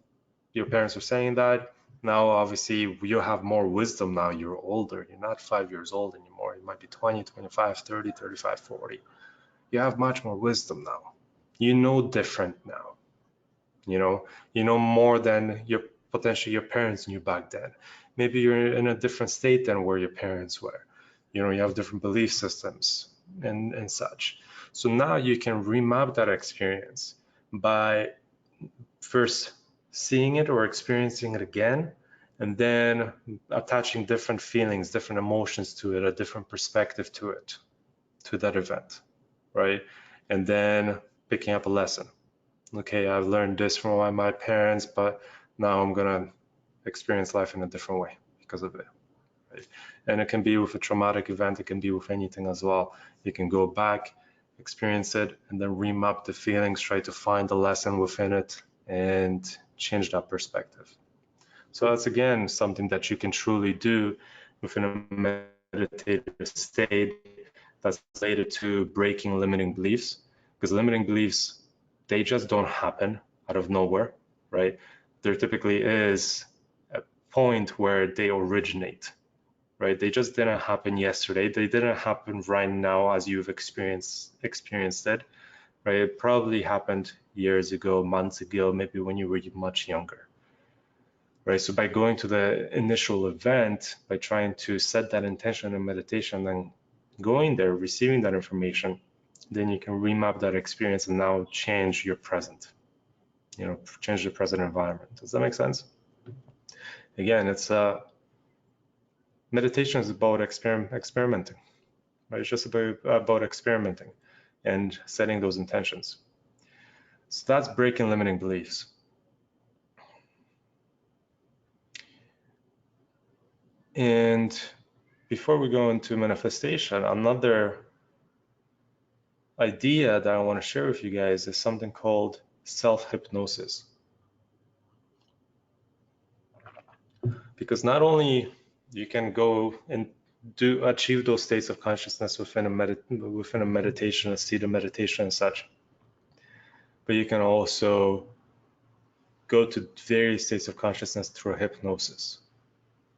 Speaker 1: your parents are saying that. Now, obviously, you have more wisdom now. You're older. You're not 5 years old anymore. You might be 20, 25, 30, 35, 40. You have much more wisdom now. You know different now. You know more than potentially your parents knew back then. Maybe you're in a different state than where your parents were. You have different belief systems and such. So now you can remap that experience by first seeing it or experiencing it again, and then attaching different feelings, different emotions to it, a different perspective to it, to that event, right? And then picking up a lesson. Okay, I've learned this from my parents, but now I'm gonna experience life in a different way because of it. Right? And it can be with a traumatic event, it can be with anything as well. You can go back, experience it, and then remap the feelings, try to find the lesson within it, and change that perspective. So that's again something that you can truly do within a meditative state that's related to breaking limiting beliefs, because limiting beliefs, they just don't happen out of nowhere, right? There typically is a point where they originate, right? They just didn't happen yesterday. They didn't happen right now as you've experienced it, right? It probably happened years ago, months ago, maybe when you were much younger. Right, so by going to the initial event, by trying to set that intention in meditation, then going there, receiving that information, then you can remap that experience and now change your present, change the present environment. Does that make sense? Again, it's meditation is about experimenting, right? It's just about experimenting and setting those intentions. So that's breaking limiting beliefs. And before we go into manifestation, another idea that I want to share with you guys is something called self-hypnosis. Because not only you can go and achieve those states of consciousness within a meditation, a state of meditation and such, but you can also go to various states of consciousness through hypnosis,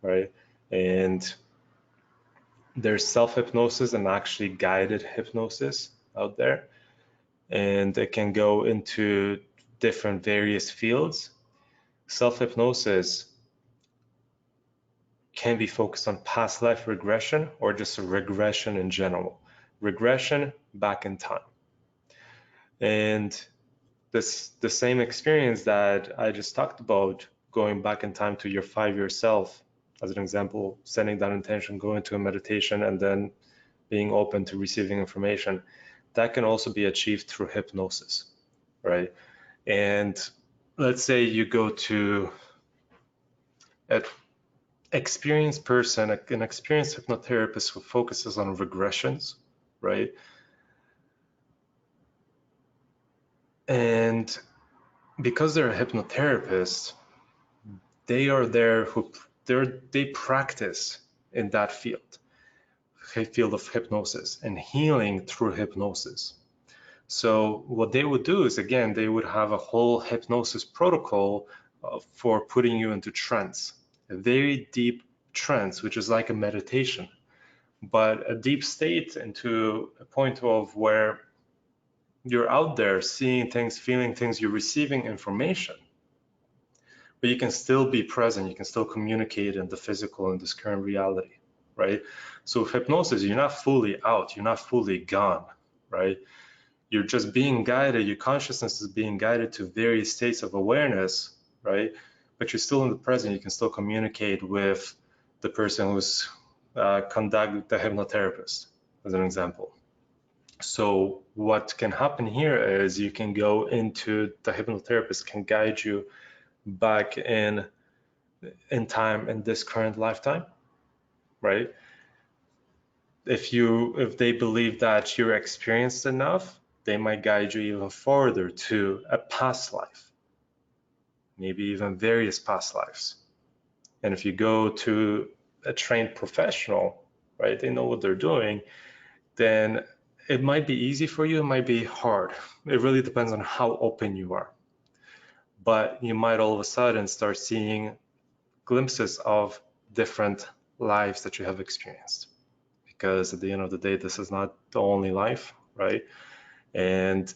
Speaker 1: right? And there's self-hypnosis and actually guided hypnosis out there, and it can go into different various fields. Self-hypnosis can be focused on past life regression or just a regression in general. Regression back in time. And the same experience that I just talked about, going back in time to your 5-year self, as an example, setting that intention, going to a meditation, and then being open to receiving information, that can also be achieved through hypnosis, right? And let's say you go to an experienced person, an experienced hypnotherapist who focuses on regressions, right? And because they're a hypnotherapist, they are there they practice in that field of hypnosis and healing through hypnosis. So what they would do is, again, they would have a whole hypnosis protocol for putting you into trance, a very deep trance, which is like a meditation, but a deep state into a point of where you're out there seeing things, feeling things, you're receiving information, but you can still be present, you can still communicate in the physical, in this current reality, right? So with hypnosis, you're not fully out, you're not fully gone, right? You're just being guided, your consciousness is being guided to various states of awareness, right? But you're still in the present, you can still communicate with the person who's conducting the hypnotherapist, as an example. So what can happen here is you can go into, the hypnotherapist can guide you back in time in this current lifetime, right? If they believe that you're experienced enough, they might guide you even further to a past life, maybe even various past lives. And if you go to a trained professional, right, they know what they're doing, then it might be easy for you, it might be hard. It really depends on how open you are. But you might all of a sudden start seeing glimpses of different lives that you have experienced. Because at the end of the day, this is not the only life, right? And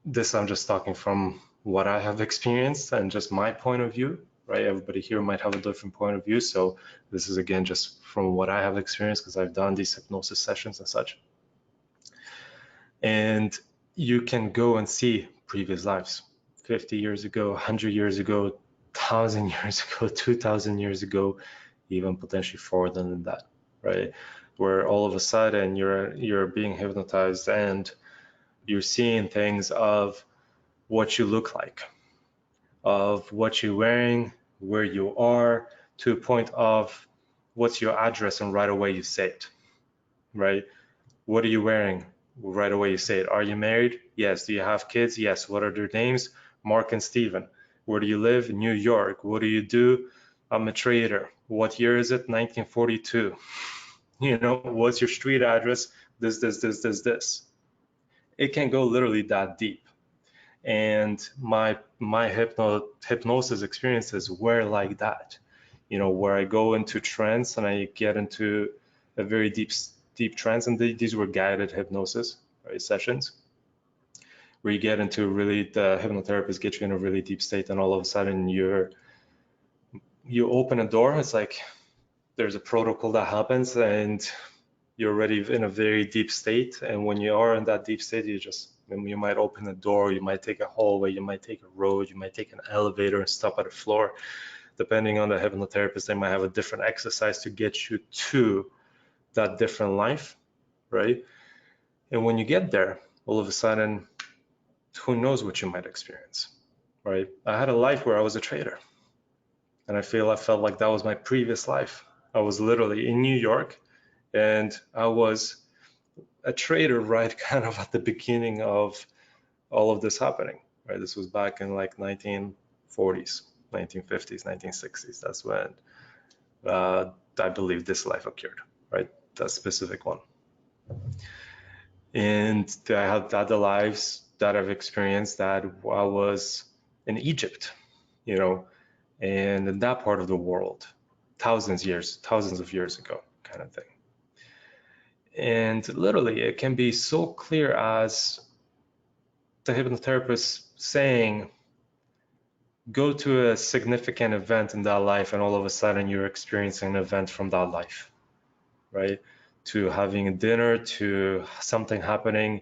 Speaker 1: this, I'm just talking from what I have experienced and just my point of view, right? Everybody here might have a different point of view. So this is, again, just from what I have experienced, because I've done these hypnosis sessions and such. And you can go and see previous lives, 50 years ago, 100 years ago, 1,000 years ago, 2,000 years ago, even potentially further than that, right? Where all of a sudden you're being hypnotized and you're seeing things of what you look like, of what you're wearing, where you are, to a point of what's your address, and right away you say it, right? What are you wearing? Right away you say it. Are you married? Yes. Do you have kids? Yes. What are their names? Mark and Steven. Where do you live? New York. What do you do? I'm a trader. What year is it? 1942. You know, what's your street address? This. It can go literally that deep. And my hypnosis experiences were like that, you know, where I go into trance and I get into a very deep trance, and these were guided hypnosis, right, sessions, where you get into really, the hypnotherapist gets you in a really deep state, and all of a sudden you open a door. It's like there's a protocol that happens, and you're already in a very deep state. And when you are in that deep state, you might open a door, you might take a hallway, you might take a road, you might take an elevator and stop at a floor. Depending on the hypnotherapist, they might have a different exercise to get you to that different life, right? And when you get there, all of a sudden, who knows what you might experience, right? I had a life where I was a trader, and I felt like that was my previous life. I was literally in New York, and I was a trader right kind of at the beginning of all of this happening, right? This was back in like 1940s, 1950s, 1960s. That's when I believe this life occurred, right? That specific one. And I had other lives that I've experienced that I was in Egypt, you know, and in that part of the world, thousands of years ago, kind of thing. And literally, it can be so clear as the hypnotherapist saying, go to a significant event in that life, and all of a sudden you're experiencing an event from that life, right? To having a dinner, to something happening,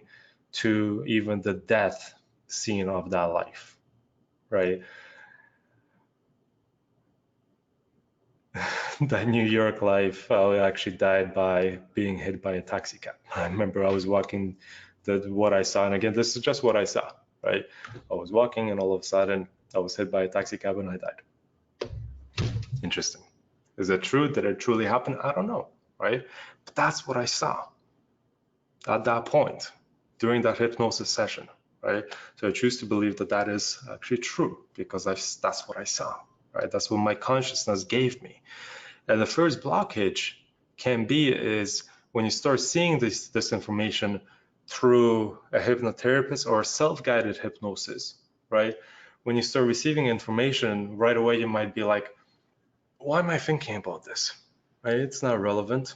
Speaker 1: to even the death scene of that life, right? That New York life, I actually died by being hit by a taxi cab. I remember I was walking, what I saw, and again, this is just what I saw, right? I was walking, and all of a sudden I was hit by a taxi cab and I died. Interesting. Is that true? Did it truly happen? I don't know, right? But that's what I saw at that point during that hypnosis session, right? So I choose to believe that that is actually true, because that's what I saw, right? That's what my consciousness gave me. And the first blockage can be is when you start seeing this information through a hypnotherapist or self-guided hypnosis, right? When you start receiving information, right away you might be like, why am I thinking about this, right? It's not relevant.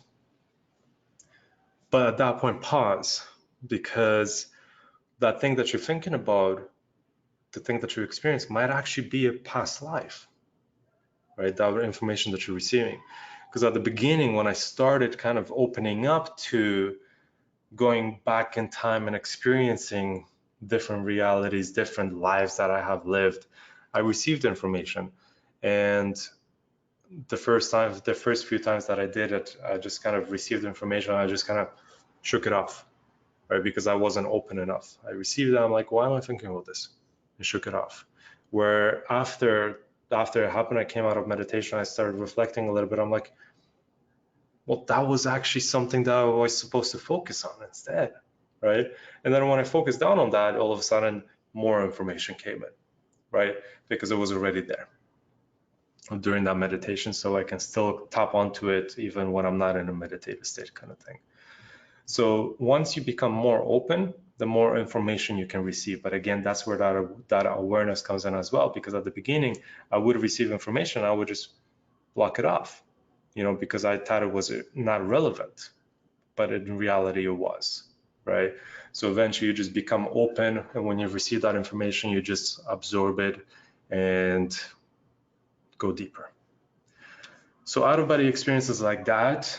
Speaker 1: But at that point, pause, because that thing that you're thinking about, the thing that you experience, might actually be a past life, right? That information that you're receiving. Because at the beginning, when I started kind of opening up to going back in time and experiencing different realities, different lives that I have lived, I received information. And the first few times that I did it, I just kind of received information. I just kind of shook it off, right? Because I wasn't open enough. I received it. I'm like, why am I thinking about this? And shook it off. Where after it happened, I came out of meditation. I started reflecting a little bit. I'm like, well, that was actually something that I was supposed to focus on instead, right? And then when I focused down on that, all of a sudden more information came in, right? Because it was already there during that meditation, so I can still tap onto it even when I'm not in a meditative state, kind of thing. So once you become more open, the more information you can receive. But again, that's where that awareness comes in as well, because at the beginning, I would receive information, I would just block it off, you know, because I thought it was not relevant, but in reality it was, right? So eventually you just become open, and when you receive that information, you just absorb it and go deeper. So out-of-body experiences like that,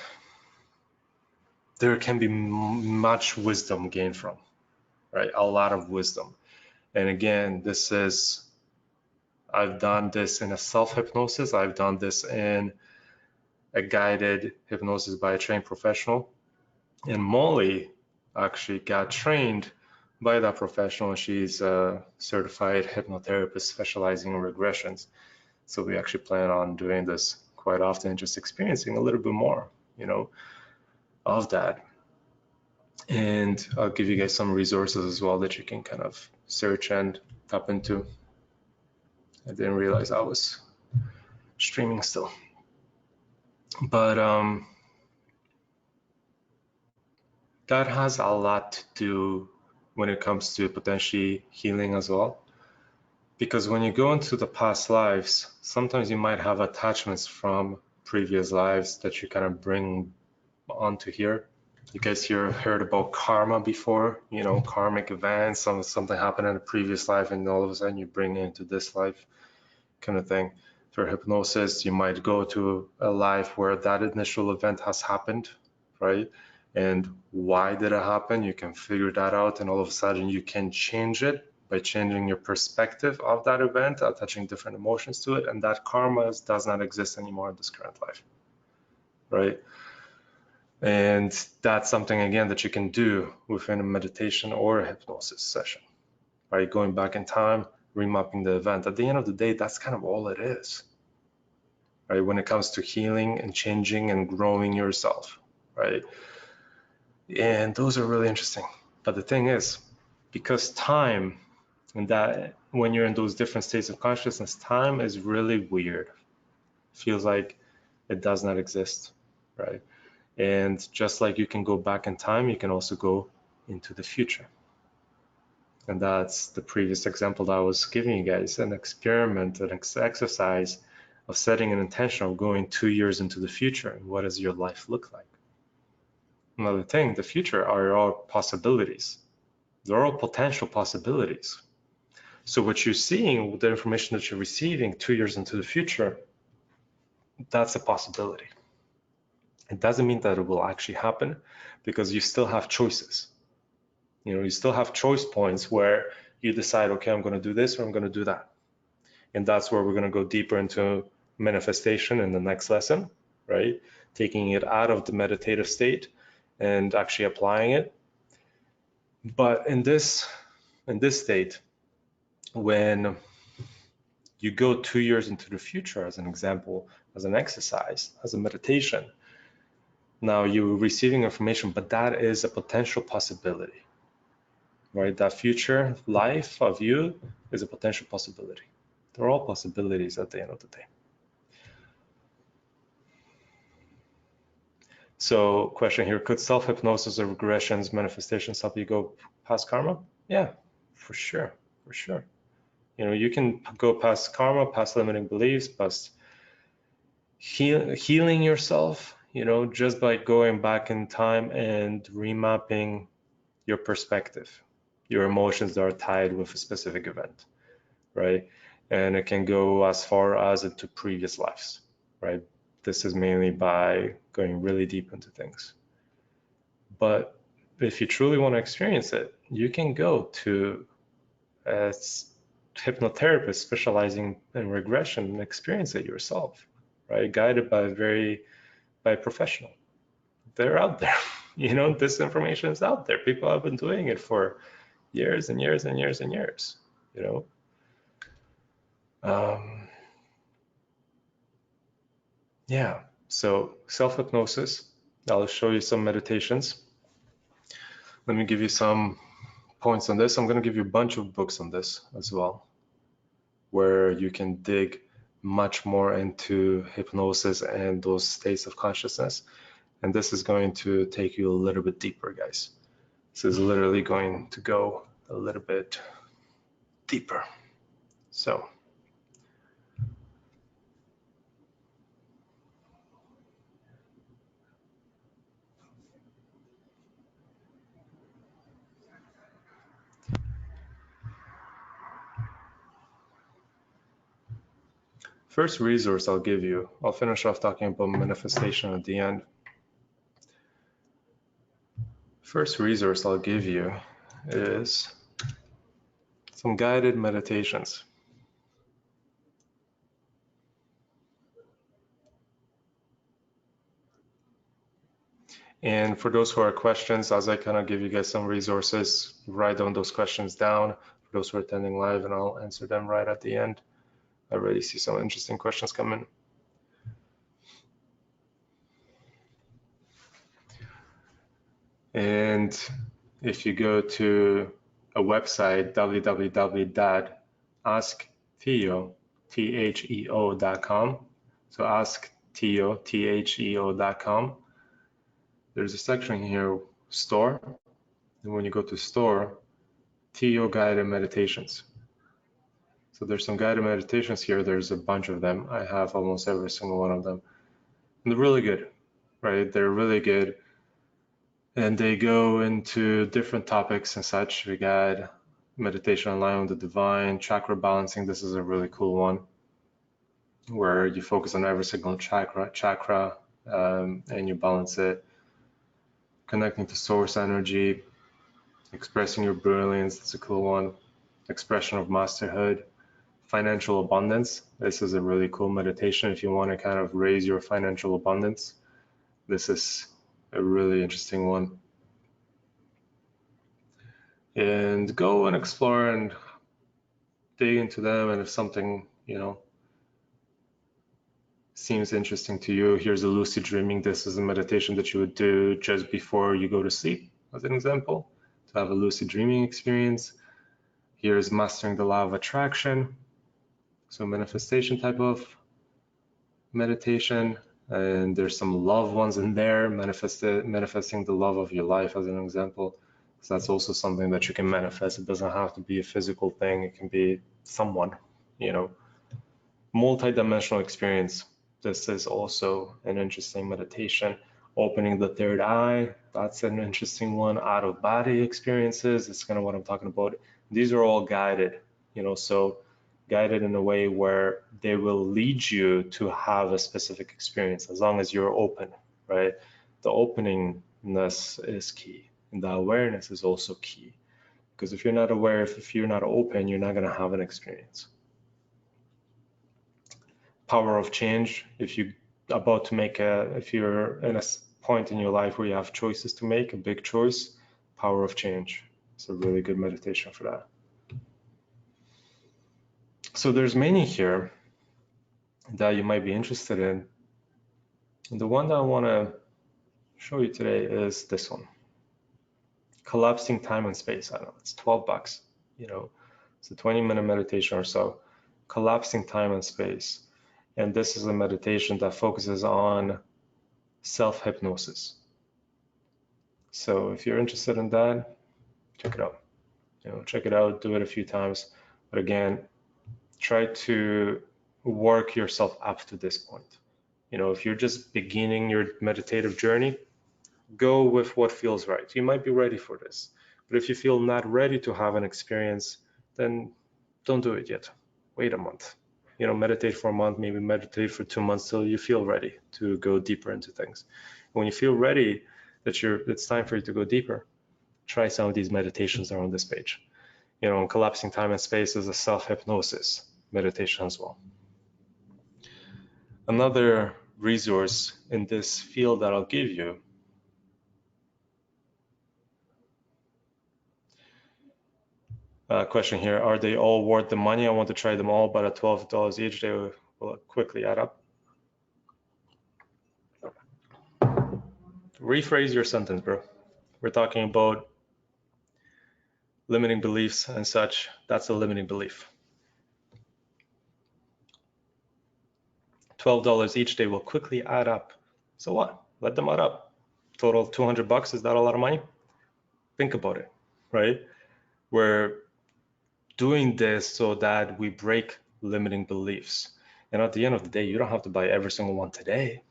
Speaker 1: there can be much wisdom gained from, right? A lot of wisdom. And again, this is I've done this in a self-hypnosis. I've done this in a guided hypnosis by a trained professional. And Molly actually got trained by that professional. She's a certified hypnotherapist specializing in regressions. So we actually plan on doing this quite often, just experiencing a little bit more, of that. And I'll give you guys some resources as well that you can kind of search and tap into. I didn't realize I was streaming still. But that has a lot to do when it comes to potentially healing as well. Because when you go into the past lives, sometimes you might have attachments from previous lives that you kind of bring onto here. You guys heard about karma before, karmic events, something happened in a previous life and all of a sudden you bring it into this life kind of thing. For hypnosis, you might go to a life where that initial event has happened, right? And why did it happen? You can figure that out, and all of a sudden you can change it by changing your perspective of that event, attaching different emotions to it, and that karma does not exist anymore in this current life, right? And that's something, again, that you can do within a meditation or a hypnosis session, right? Going back in time, remapping the event. At the end of the day, that's kind of all it is, right? When it comes to healing and changing and growing yourself, right? And those are really interesting. But the thing is, because time, and that when you're in those different states of consciousness, time is really weird. Feels like it does not exist, right? And just like you can go back in time, you can also go into the future. And that's the previous example that I was giving you guys, an experiment, an exercise of setting an intention of going 2 years into the future. And what does your life look like? Another thing, the future are all possibilities. They're all potential possibilities. So what you're seeing with the information that you're receiving 2 years into the future, that's a possibility. It doesn't mean that it will actually happen because you still have choices. You still have choice points where you decide, okay, I'm going to do this or I'm going to do that. And that's where we're going to go deeper into manifestation in the next lesson, right? Taking it out of the meditative state and actually applying it. But in this state, when you go 2 years into the future, as an example, as an exercise, as a meditation, now you're receiving information, but that is a potential possibility, right? That future life of you is a potential possibility. They're all possibilities at the end of the day. So question here, could self-hypnosis or regressions, manifestations help you go past karma? Yeah, for sure, for sure. You can go past karma, past limiting beliefs, past healing yourself, just by going back in time and remapping your perspective, your emotions that are tied with a specific event, right? And it can go as far as into previous lives, right? This is mainly by going really deep into things. But if you truly want to experience it, you can go to a hypnotherapist specializing in regression and experience it yourself, right? Guided by a professional. They're out there. This information is out there. People have been doing it for years and years and years and years, Yeah, so self-hypnosis, I'll show you some meditations. Let me give you some points on this. I'm going to give you a bunch of books on this as well, where you can dig much more into hypnosis and those states of consciousness. And this is going to take you a little bit deeper, guys. This is literally going to go a little bit deeper. So first resource I'll give you, I'll finish off talking about manifestation at the end. First resource I'll give you is some guided meditations. And for those who are questions, as I kind of give you guys some resources, write down those questions down for those who are attending live, and I'll answer them right at the end. I already see some interesting questions coming. And if you go to a website, www.asktheo.com, so asktheo.com, there's a section here, store, and when you go to store, Theo guided meditations. So there's some guided meditations here. There's a bunch of them. I have almost every single one of them. And they're really good, right? They're really good. And they go into different topics and such. We got meditation online with the divine, chakra balancing. This is a really cool one where you focus on every single chakra, and you balance it. Connecting to source energy, expressing your brilliance. That's a cool one. Expression of masterhood. Financial abundance. This is a really cool meditation if you want to kind of raise your financial abundance. This is a really interesting one. And go and explore and dig into them, and if something, seems interesting to you, here's a lucid dreaming. This is a meditation that you would do just before you go to sleep, as an example, to have a lucid dreaming experience. Here's mastering the law of attraction, so manifestation type of meditation. And there's some loved ones in there, manifesting the love of your life, as an example. So that's also something that you can manifest. It doesn't have to be a physical thing. It can be someone, multi-dimensional experience. This is also an interesting meditation. Opening the third eye, that's an interesting one. Out of body experiences, it's kind of what I'm talking about. These are all guided, so guided in a way where they will lead you to have a specific experience, as long as you're open, right? The openingness is key, and the awareness is also key, because if you're not aware, if you're not open, you're not going to have an experience. Power of change. If you're in a point in your life where you have choices to make, a big choice, power of change. It's a really good meditation for that. So there's many here that you might be interested in. And the one that I want to show you today is this one. Collapsing time and space. I know it's $12, it's a 20-minute meditation or so. Collapsing time and space. And this is a meditation that focuses on self-hypnosis. So if you're interested in that, check it out. Check it out, do it a few times. But again, try to work yourself up to this point. If you're just beginning your meditative journey, go with what feels right. You might be ready for this. But if you feel not ready to have an experience, then don't do it yet. Wait a month. Meditate for a month, maybe meditate for 2 months till you feel ready to go deeper into things. When you feel ready that it's time for you to go deeper, try some of these meditations that are on this page. Collapsing time and space is a self-hypnosis meditation as well. Another resource in this field that I'll give you question here, are they all worth the money? I want to try them all, but at $12 each, they will quickly add up. Rephrase your sentence, bro. We're talking about limiting beliefs and such. That's a limiting belief. $12 each day will quickly add up. So what? Let them add up. Total $200, is that a lot of money? Think about it, right? We're doing this so that we break limiting beliefs. And at the end of the day, you don't have to buy every single one today,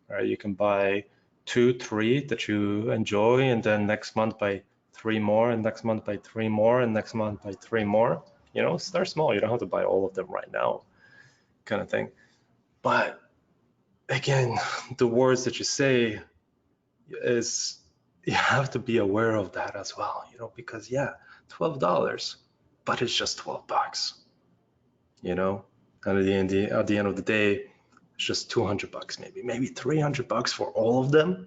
Speaker 1: right? You can buy 2, 3 that you enjoy, and then next month buy 3 more, and next month buy 3 more, and next month buy 3 more. Start small. You don't have to buy all of them right now, kind of thing. But again, the words that you say is, you have to be aware of that as well, because $12, but it's just $12, and at the end of the day, it's just $200, maybe $300 for all of them,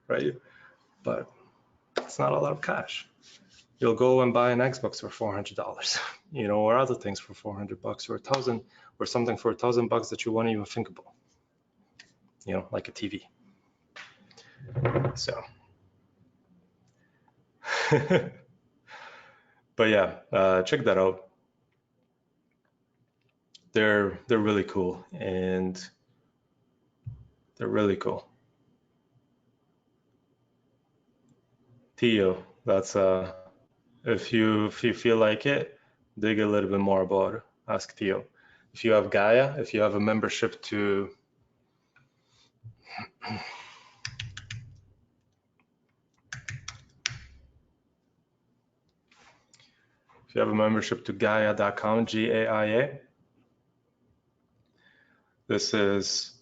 Speaker 1: right? but it's not a lot of cash. You'll go and buy an Xbox for $400, you know, or other things for $400 or $1,000, or something for $1,000 that you won't even think about, you know, like a TV. So, but yeah, check that out. They're really cool, and they're really cool. Theo, that's if you feel like it, dig a little bit more about it. Ask Theo. If you have Gaia, if you have a membership to if you have a membership to Gaia.com, Gaia, there's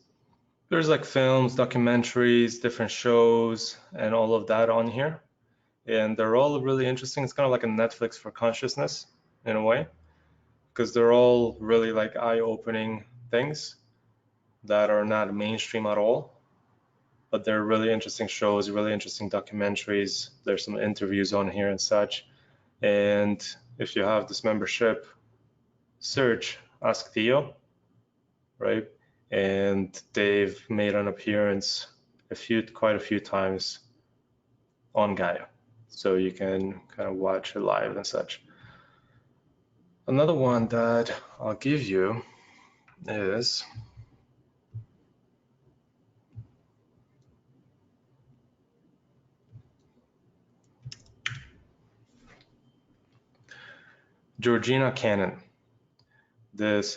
Speaker 1: like films, documentaries, different shows, and all of that on here. And they're all really interesting. It's kind of like a Netflix for consciousness in a way, because they're all really like eye-opening things that are not mainstream at all, but they're really interesting shows, really interesting documentaries. There's some interviews on here and such. And if you have this membership, search Ask Theo, right? And they've made an appearance quite a few times on Gaia, so you can kind of watch it live and such. Another one that I'll give you is Georgina Cannon. This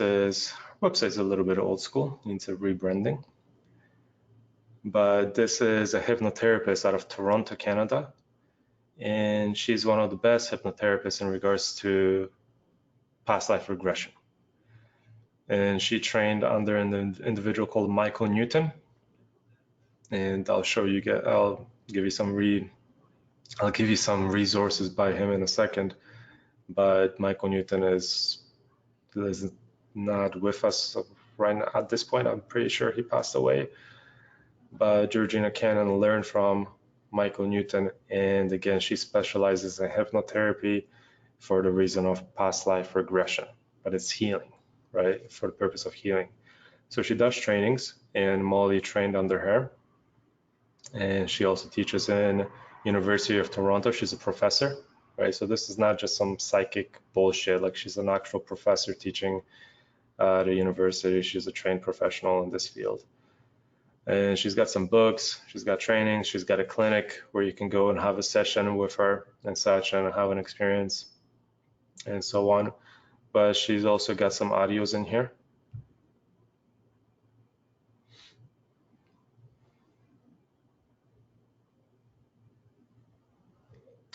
Speaker 1: website's a little bit old school, needs a rebranding. But this is a hypnotherapist out of Toronto, Canada. And she's one of the best hypnotherapists in regards to past life regression. And she trained under an individual called Michael Newton. And I'll give you some resources by him in a second. But Michael Newton is not with us right now at this point. I'm pretty sure he passed away. But Georgina Cannon learned from Michael Newton, and again, she specializes in hypnotherapy for the reason of past life regression, but it's healing, right? For the purpose of healing. So she does trainings, and Molly trained under her, and she also teaches in University of Toronto. She's a professor, right? So this is not just some psychic bullshit. Like, she's an actual professor teaching at a university. She's a trained professional in this field. And she's got some books, she's got trainings, she's got a clinic where you can go and have a session with her and such and have an experience and so on. But she's also got some audios in here.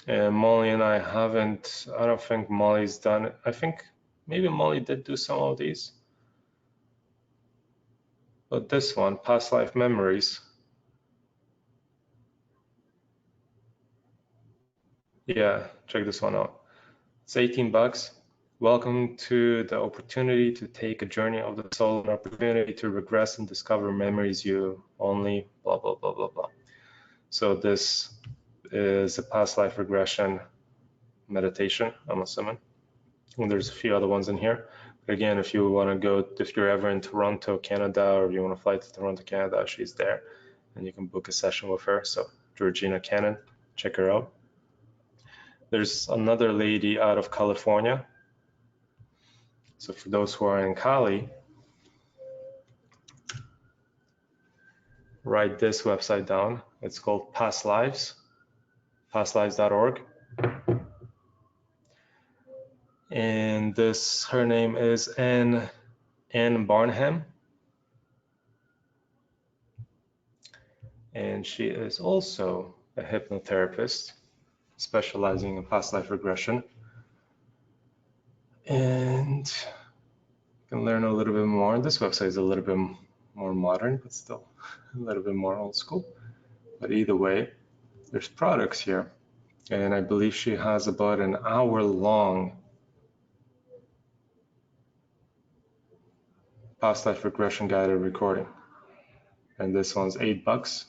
Speaker 1: And Molly and I don't think Molly's done it. I think maybe Molly did do some of these. But this one, Past Life Memories. Yeah, check this one out. It's $18. Welcome to the opportunity to take a journey of the soul, an opportunity to regress and discover memories you only blah, blah, blah, blah, blah. So this is a past life regression meditation, I'm assuming. And there's a few other ones in here. But again, if you want to go, if you're ever in Toronto, Canada, or you want to fly to Toronto, Canada, she's there. And you can book a session with her. So Georgina Cannon, check her out. There's another lady out of California. So for those who are in Cali, write this website down. It's called Past Lives, pastlives.org. And her name is Ann Barnham. And she is also a hypnotherapist specializing in past life regression. And you can learn a little bit more. This website is a little bit more modern, but still a little bit more old school. But either way, there's products here. And I believe she has about an hour-long past life regression guided recording. And this one's $8.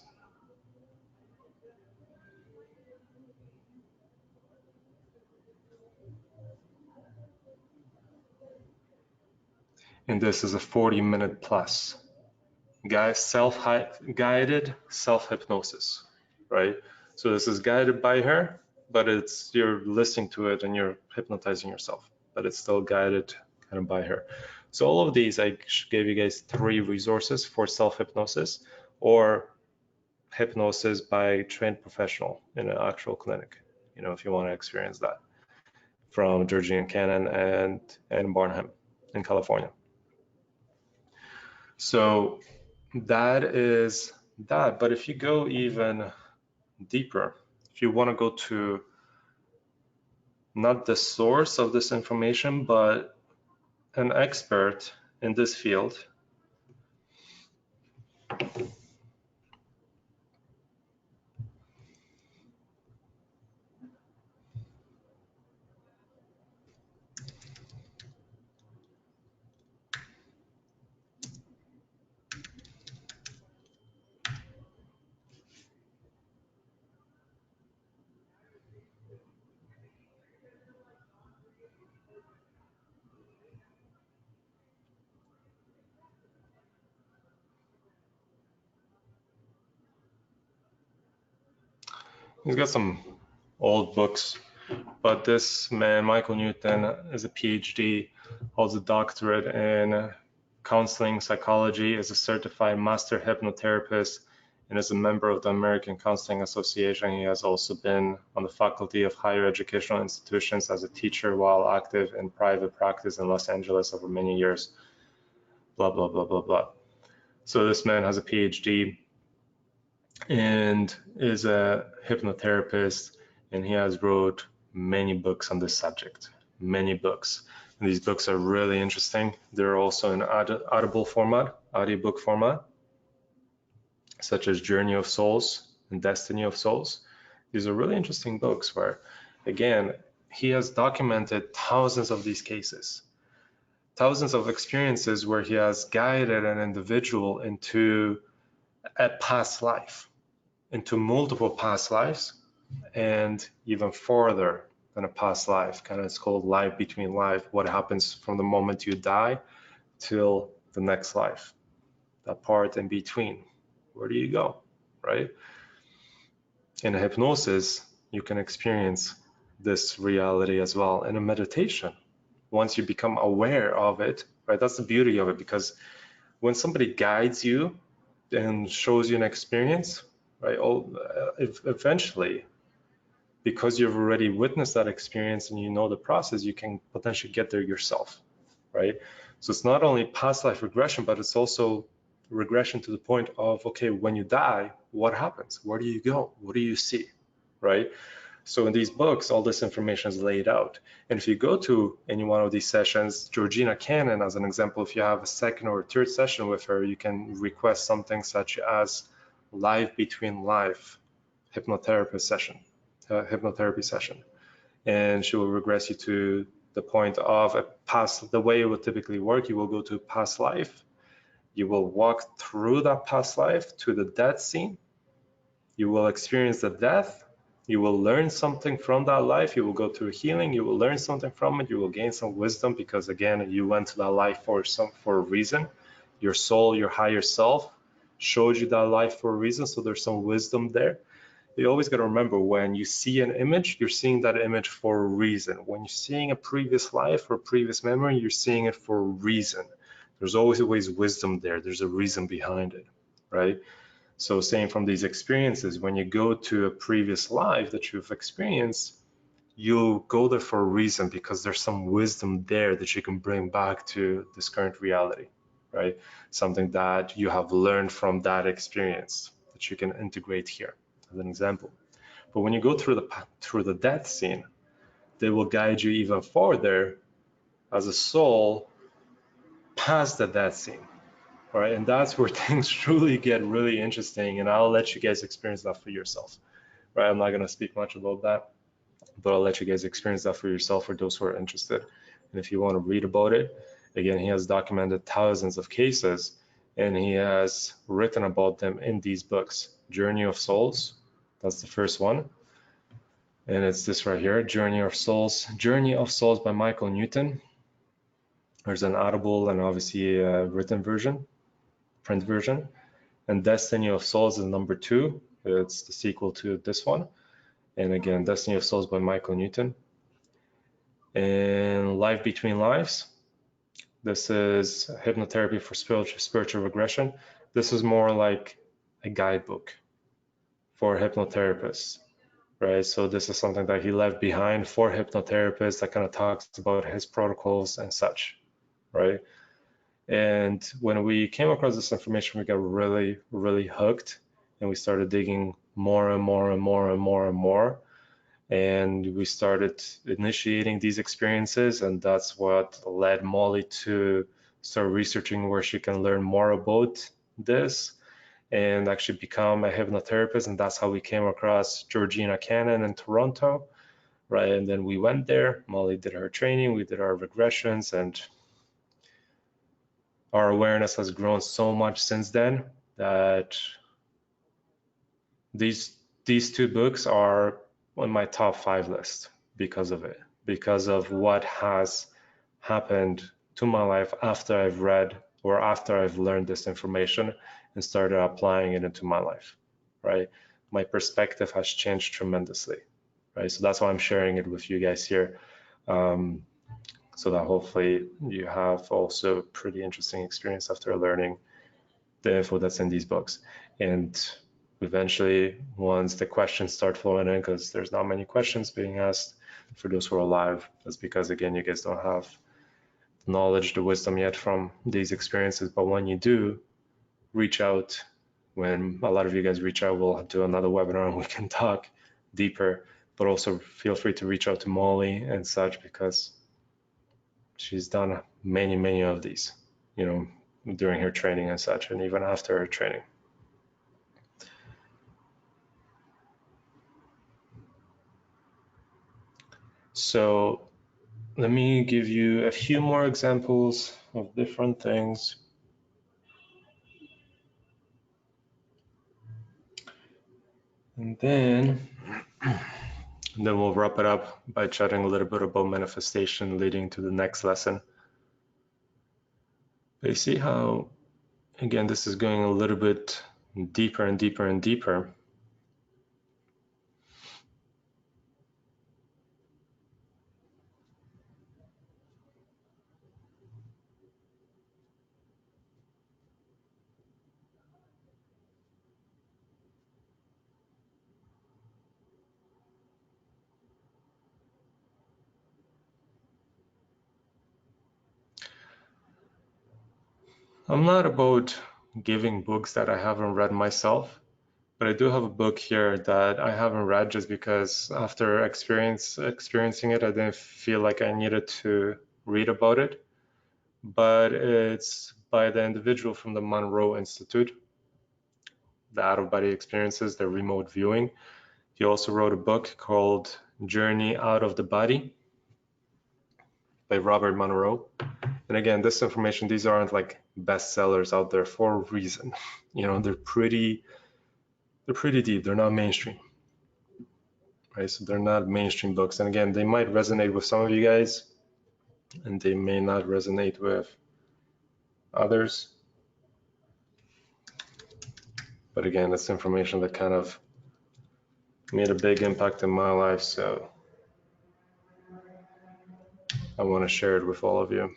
Speaker 1: And this is a 40-minute plus. Guys, self-guided self-hypnosis, right? So this is guided by her, but it's you're listening to it and you're hypnotizing yourself, but it's still guided kind of by her. So all of these, I gave you guys 3 resources for self-hypnosis or hypnosis by trained professional in an actual clinic, you know, if you want to experience that, from Georgina Cannon and Barnham in California. So that is that. But if you go even deeper, if you want to go to not the source of this information, but an expert in this field, he's got some old books, but this man, Michael Newton, is a PhD, holds a doctorate in counseling psychology, is a certified master hypnotherapist, and is a member of the American Counseling Association. He has also been on the faculty of higher educational institutions as a teacher while active in private practice in Los Angeles over many years. Blah, blah, blah, blah, blah. So this man has a PhD and is a hypnotherapist, and he has wrote many books on this subject, many books. And these books are really interesting. They're also in audible format, audiobook format, such as Journey of Souls and Destiny of Souls. These are really interesting books where, again, he has documented thousands of these cases, thousands of experiences where he has guided an individual into a past life, into multiple past lives, and even farther than a past life. Kind of, it's called life between life. What happens from the moment you die till the next life, that part in between. Where do you go, right? In a hypnosis, you can experience this reality as well. In a meditation, once you become aware of it, right? That's the beauty of it, because when somebody guides you and shows you an experience, right? Eventually, because you've already witnessed that experience and you know the process, you can potentially get there yourself, right? So it's not only past life regression, but it's also regression to the point of, okay, when you die, what happens? Where do you go? What do you see, right? So in these books, all this information is laid out. And if you go to any one of these sessions, Georgina Cannon, as an example, if you have a second or third session with her, you can request something such as life between life hypnotherapy session, and she will regress you to the point of a past. The way it would typically work, you will go to past life, you will walk through that past life to the death scene, you will experience the death, you will learn something from that life, you will go through healing, you will learn something from it, you will gain some wisdom, because again, you went to that life for a reason. Your soul, your higher self showed you that life for a reason, so there's some wisdom there. You always got to remember, when you see an image, you're seeing that image for a reason. When you're seeing a previous life or previous memory, you're seeing it for a reason. There's always wisdom there. There's a reason behind it, right? So saying from these experiences, when you go to a previous life that you've experienced, you'll go there for a reason, because there's some wisdom there that you can bring back to this current reality, right? Something that you have learned from that experience that you can integrate here, as an example. But when you go through the death scene, they will guide you even further as a soul past the death scene, right? And that's where things truly get really interesting, and I'll let you guys experience that for yourself, right? I'm not going to speak much about that, but I'll let you guys experience that for yourself, for those who are interested. And if you want to read about it, again, he has documented thousands of cases, and he has written about them in these books. Journey of Souls, that's the first one. And it's this right here, Journey of Souls by Michael Newton. There's an audible and obviously a written version, print version. And Destiny of Souls is number 2. It's the sequel to this one. And again, Destiny of Souls by Michael Newton. And Life Between Lives. This is hypnotherapy for spiritual regression. This is more like a guidebook for hypnotherapists, right? So this is something that he left behind for hypnotherapists that kind of talks about his protocols and such, right? And when we came across this information, we got really, really hooked, and we started digging more and more and more and more and more. And we started initiating these experiences, and that's what led Molly to start researching where she can learn more about this and actually become a hypnotherapist. And that's how we came across Georgina Cannon in Toronto, right? And then we went there, Molly did her training, we did our regressions, and our awareness has grown so much since then that these 2 books are on my top 5 list because of it, because of what has happened to my life after I've read or after I've learned this information and started applying it into my life, right? My perspective has changed tremendously, right? So that's why I'm sharing it with you guys here, so that hopefully you have also pretty interesting experience after learning the info that's in these books. And eventually, once the questions start flowing in, because there's not many questions being asked for those who are alive, that's because, again, you guys don't have the knowledge, the wisdom yet from these experiences. But when you do, reach out. When a lot of you guys reach out, we'll do another webinar and we can talk deeper. But also feel free to reach out to Molly and such, because she's done many, many of these, you know, during her training and such, and even after her training. So let me give you a few more examples of different things. And then we'll wrap it up by chatting a little bit about manifestation leading to the next lesson. But you see how, again, this is going a little bit deeper and deeper and deeper. I'm not about giving books that I haven't read myself, but I do have a book here that I haven't read just because after experiencing it, I didn't feel like I needed to read about it. But it's by the individual from the Monroe Institute, the out-of-body experiences, the remote viewing. He also wrote a book called Journey Out of the Body by Robert Monroe. And again, this information, these aren't like bestsellers out there for a reason. You know, they're pretty deep. They're not mainstream, right? So they're not mainstream books. And again, they might resonate with some of you guys, and they may not resonate with others. But again, it's information that kind of made a big impact in my life, so I want to share it with all of you.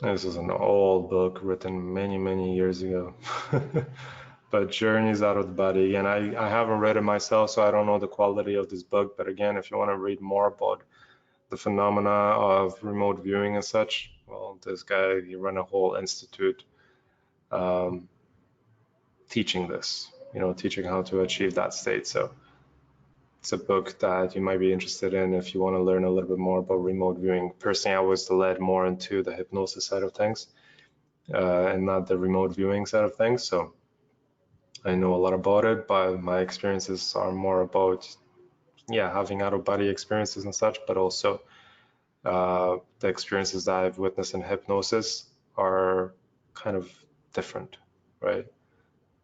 Speaker 1: This is an old book written many, many years ago. But Journeys Out of the Body, and I haven't read it myself, so I don't know the quality of this book. But again, if you want to read more about the phenomena of remote viewing and such, well, this guy, he ran a whole institute teaching this, you know, teaching how to achieve that state. So it's a book that you might be interested in if you want to learn a little bit more about remote viewing. Personally, I was led more into the hypnosis side of things and not the remote viewing side of things. So I know a lot about it, but my experiences are more about having out-of-body experiences and such, but also the experiences that I've witnessed in hypnosis are kind of different, right?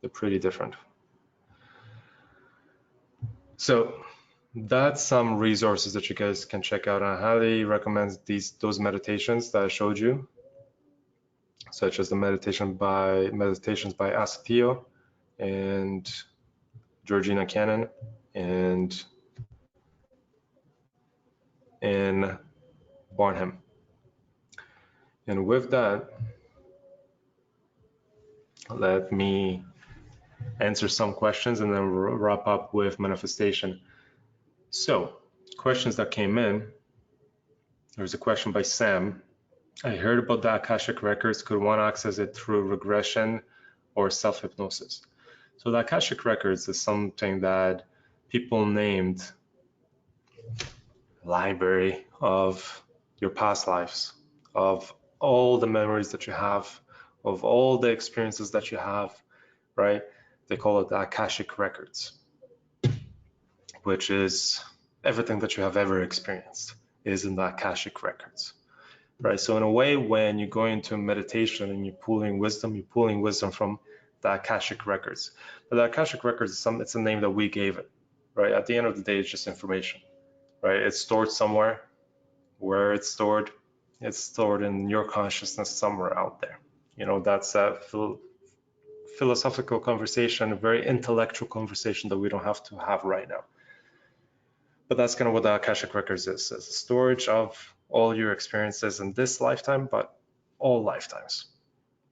Speaker 1: They're pretty different. So that's some resources that you guys can check out. I highly recommend those meditations that I showed you, such as the meditations by Asatio and Georgina Cannon and in Barnham. And with that, let me answer some questions and then wrap up with manifestation. So, questions that came in. There's a question by Sam. I heard about the Akashic records. Could one access it through regression or self-hypnosis? So the Akashic records is something that people named library of your past lives, of all the memories that you have, of all the experiences that you have, right? They call it the Akashic records, which is everything that you have ever experienced is in the Akashic records, right? So in a way, when you go into meditation and you're pulling wisdom from the Akashic records. But the Akashic records, it's a name that we gave it, right? At the end of the day, it's just information, right? It's stored somewhere. Where it's stored in your consciousness somewhere out there. You know, that's a philosophical conversation, a very intellectual conversation that we don't have to have right now. But that's kind of what the Akashic records is. It's a storage of all your experiences in this lifetime, but all lifetimes,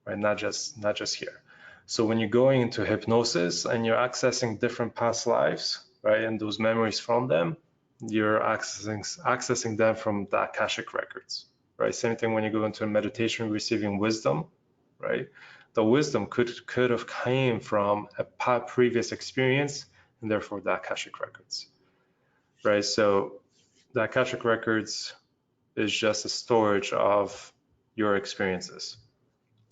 Speaker 1: right? Not just here. So when you're going into hypnosis and you're accessing different past lives, right, and those memories from them, you're accessing them from the Akashic records, right? Same thing when you go into a meditation, receiving wisdom, right? The wisdom could have came from a previous experience, and therefore the Akashic records, right? So the Akashic records is just a storage of your experiences,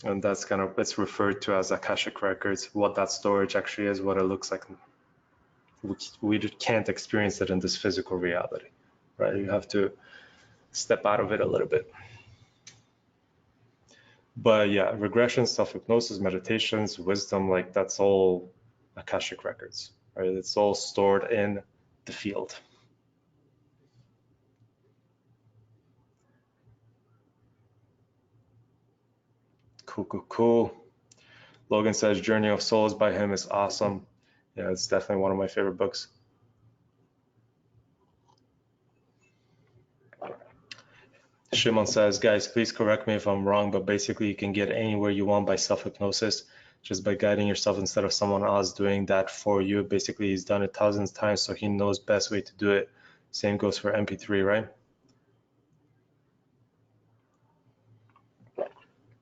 Speaker 1: and that's it's referred to as Akashic records. What that storage actually is, what it looks like, we can't experience it in this physical reality, right? You have to step out of it a little bit. But yeah, regression, self-hypnosis, meditations, wisdom, like that's all Akashic records, right? It's all stored in the field. Cool. Logan says Journey of Souls by him is awesome. Yeah, it's definitely one of my favorite books. Shimon says, guys, please correct me if I'm wrong, but basically you can get anywhere you want by self-hypnosis, just by guiding yourself instead of someone else doing that for you. Basically, he's done it thousands of times, so he knows best way to do it. Same goes for MP3, right?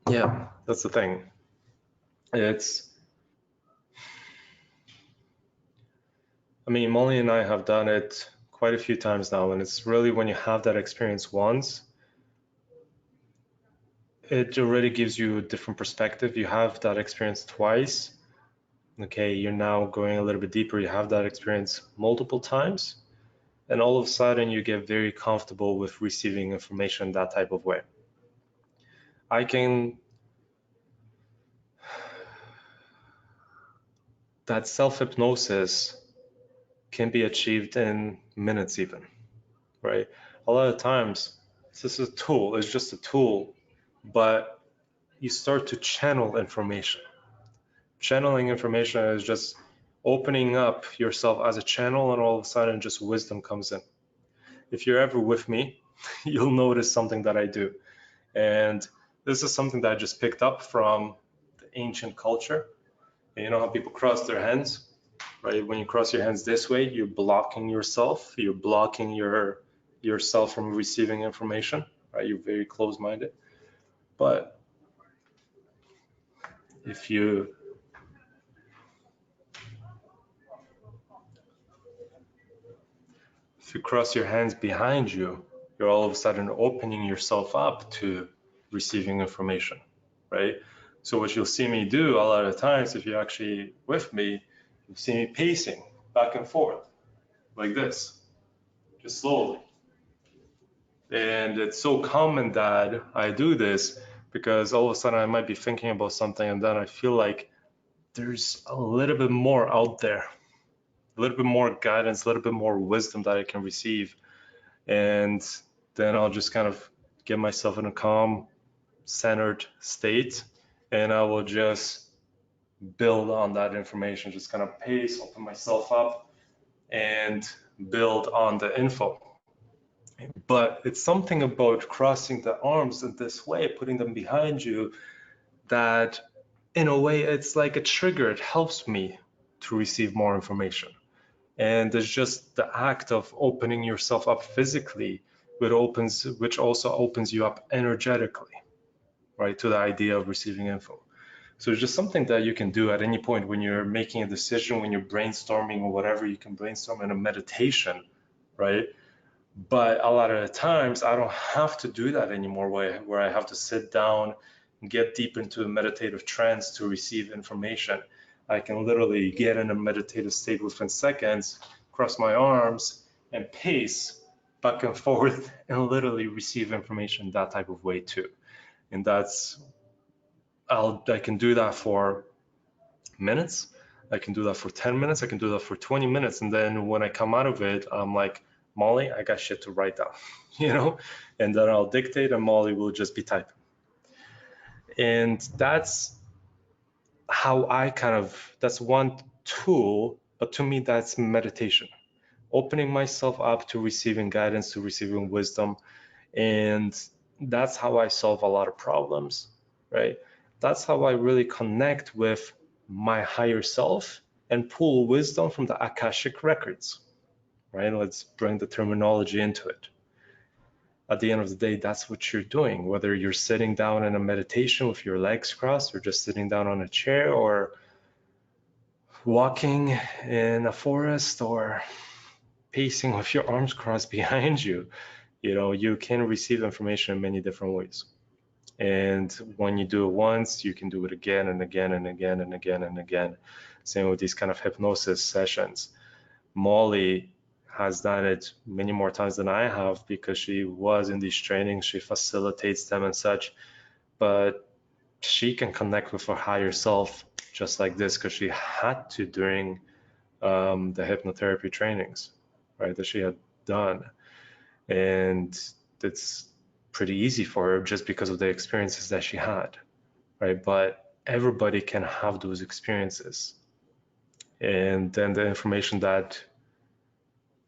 Speaker 1: Yeah, that's the thing. Molly and I have done it quite a few times now, and it's really when you have that experience once, it already gives you a different perspective. You have that experience twice. Okay, you're now going a little bit deeper. You have that experience multiple times, and all of a sudden you get very comfortable with receiving information that type of way. That self-hypnosis can be achieved in minutes even, right? A lot of times, this is a tool, it's just a tool, but you start to channel information. Channeling information is just opening up yourself as a channel, and all of a sudden just wisdom comes in. If you're ever with me, you'll notice something that I do. And this is something that I just picked up from the ancient culture. And you know how people cross their hands, right? When you cross your hands this way, you're blocking yourself. You're blocking yourself from receiving information, right? You're very close-minded. But if you cross your hands behind you, you're all of a sudden opening yourself up to receiving information, right? So what you'll see me do a lot of times, if you're actually with me, you'll see me pacing back and forth like this, just slowly. And it's so common that I do this because all of a sudden I might be thinking about something and then I feel like there's a little bit more out there, a little bit more guidance, a little bit more wisdom that I can receive. And then I'll just kind of get myself in a calm, centered state, and I will just build on that information, just kind of pace, open myself up, and build on the info. But it's something about crossing the arms in this way, putting them behind you, that in a way it's like a trigger. It helps me to receive more information. And it's just the act of opening yourself up physically, which also opens you up energetically, right, to the idea of receiving info. So it's just something that you can do at any point when you're making a decision, when you're brainstorming or whatever. You can brainstorm in a meditation, right? But a lot of the times I don't have to do that anymore, where I have to sit down and get deep into a meditative trance to receive information. I can literally get in a meditative state within seconds, cross my arms, and pace back and forth and literally receive information that type of way too. And I can do that for minutes. I can do that for 10 minutes. I can do that for 20 minutes. And then when I come out of it, I'm like, Molly, I got shit to write down, and then I'll dictate and Molly will just be typing. And that's how that's one tool, but to me, that's meditation, opening myself up to receiving guidance, to receiving wisdom. And that's how I solve a lot of problems, right? That's how I really connect with my higher self and pull wisdom from the Akashic records, right? Let's bring the terminology into it. At the end of the day, that's what you're doing, whether you're sitting down in a meditation with your legs crossed, or just sitting down on a chair, or walking in a forest, or pacing with your arms crossed behind you. You can receive information in many different ways. And when you do it once, you can do it again and again and again and again and again. Same with these kind of hypnosis sessions. Molly has done it many more times than I have because she was in these trainings, she facilitates them and such, but she can connect with her higher self just like this because she had to during the hypnotherapy trainings, right, that she had done. And it's pretty easy for her just because of the experiences that she had, right? But everybody can have those experiences. And then the information that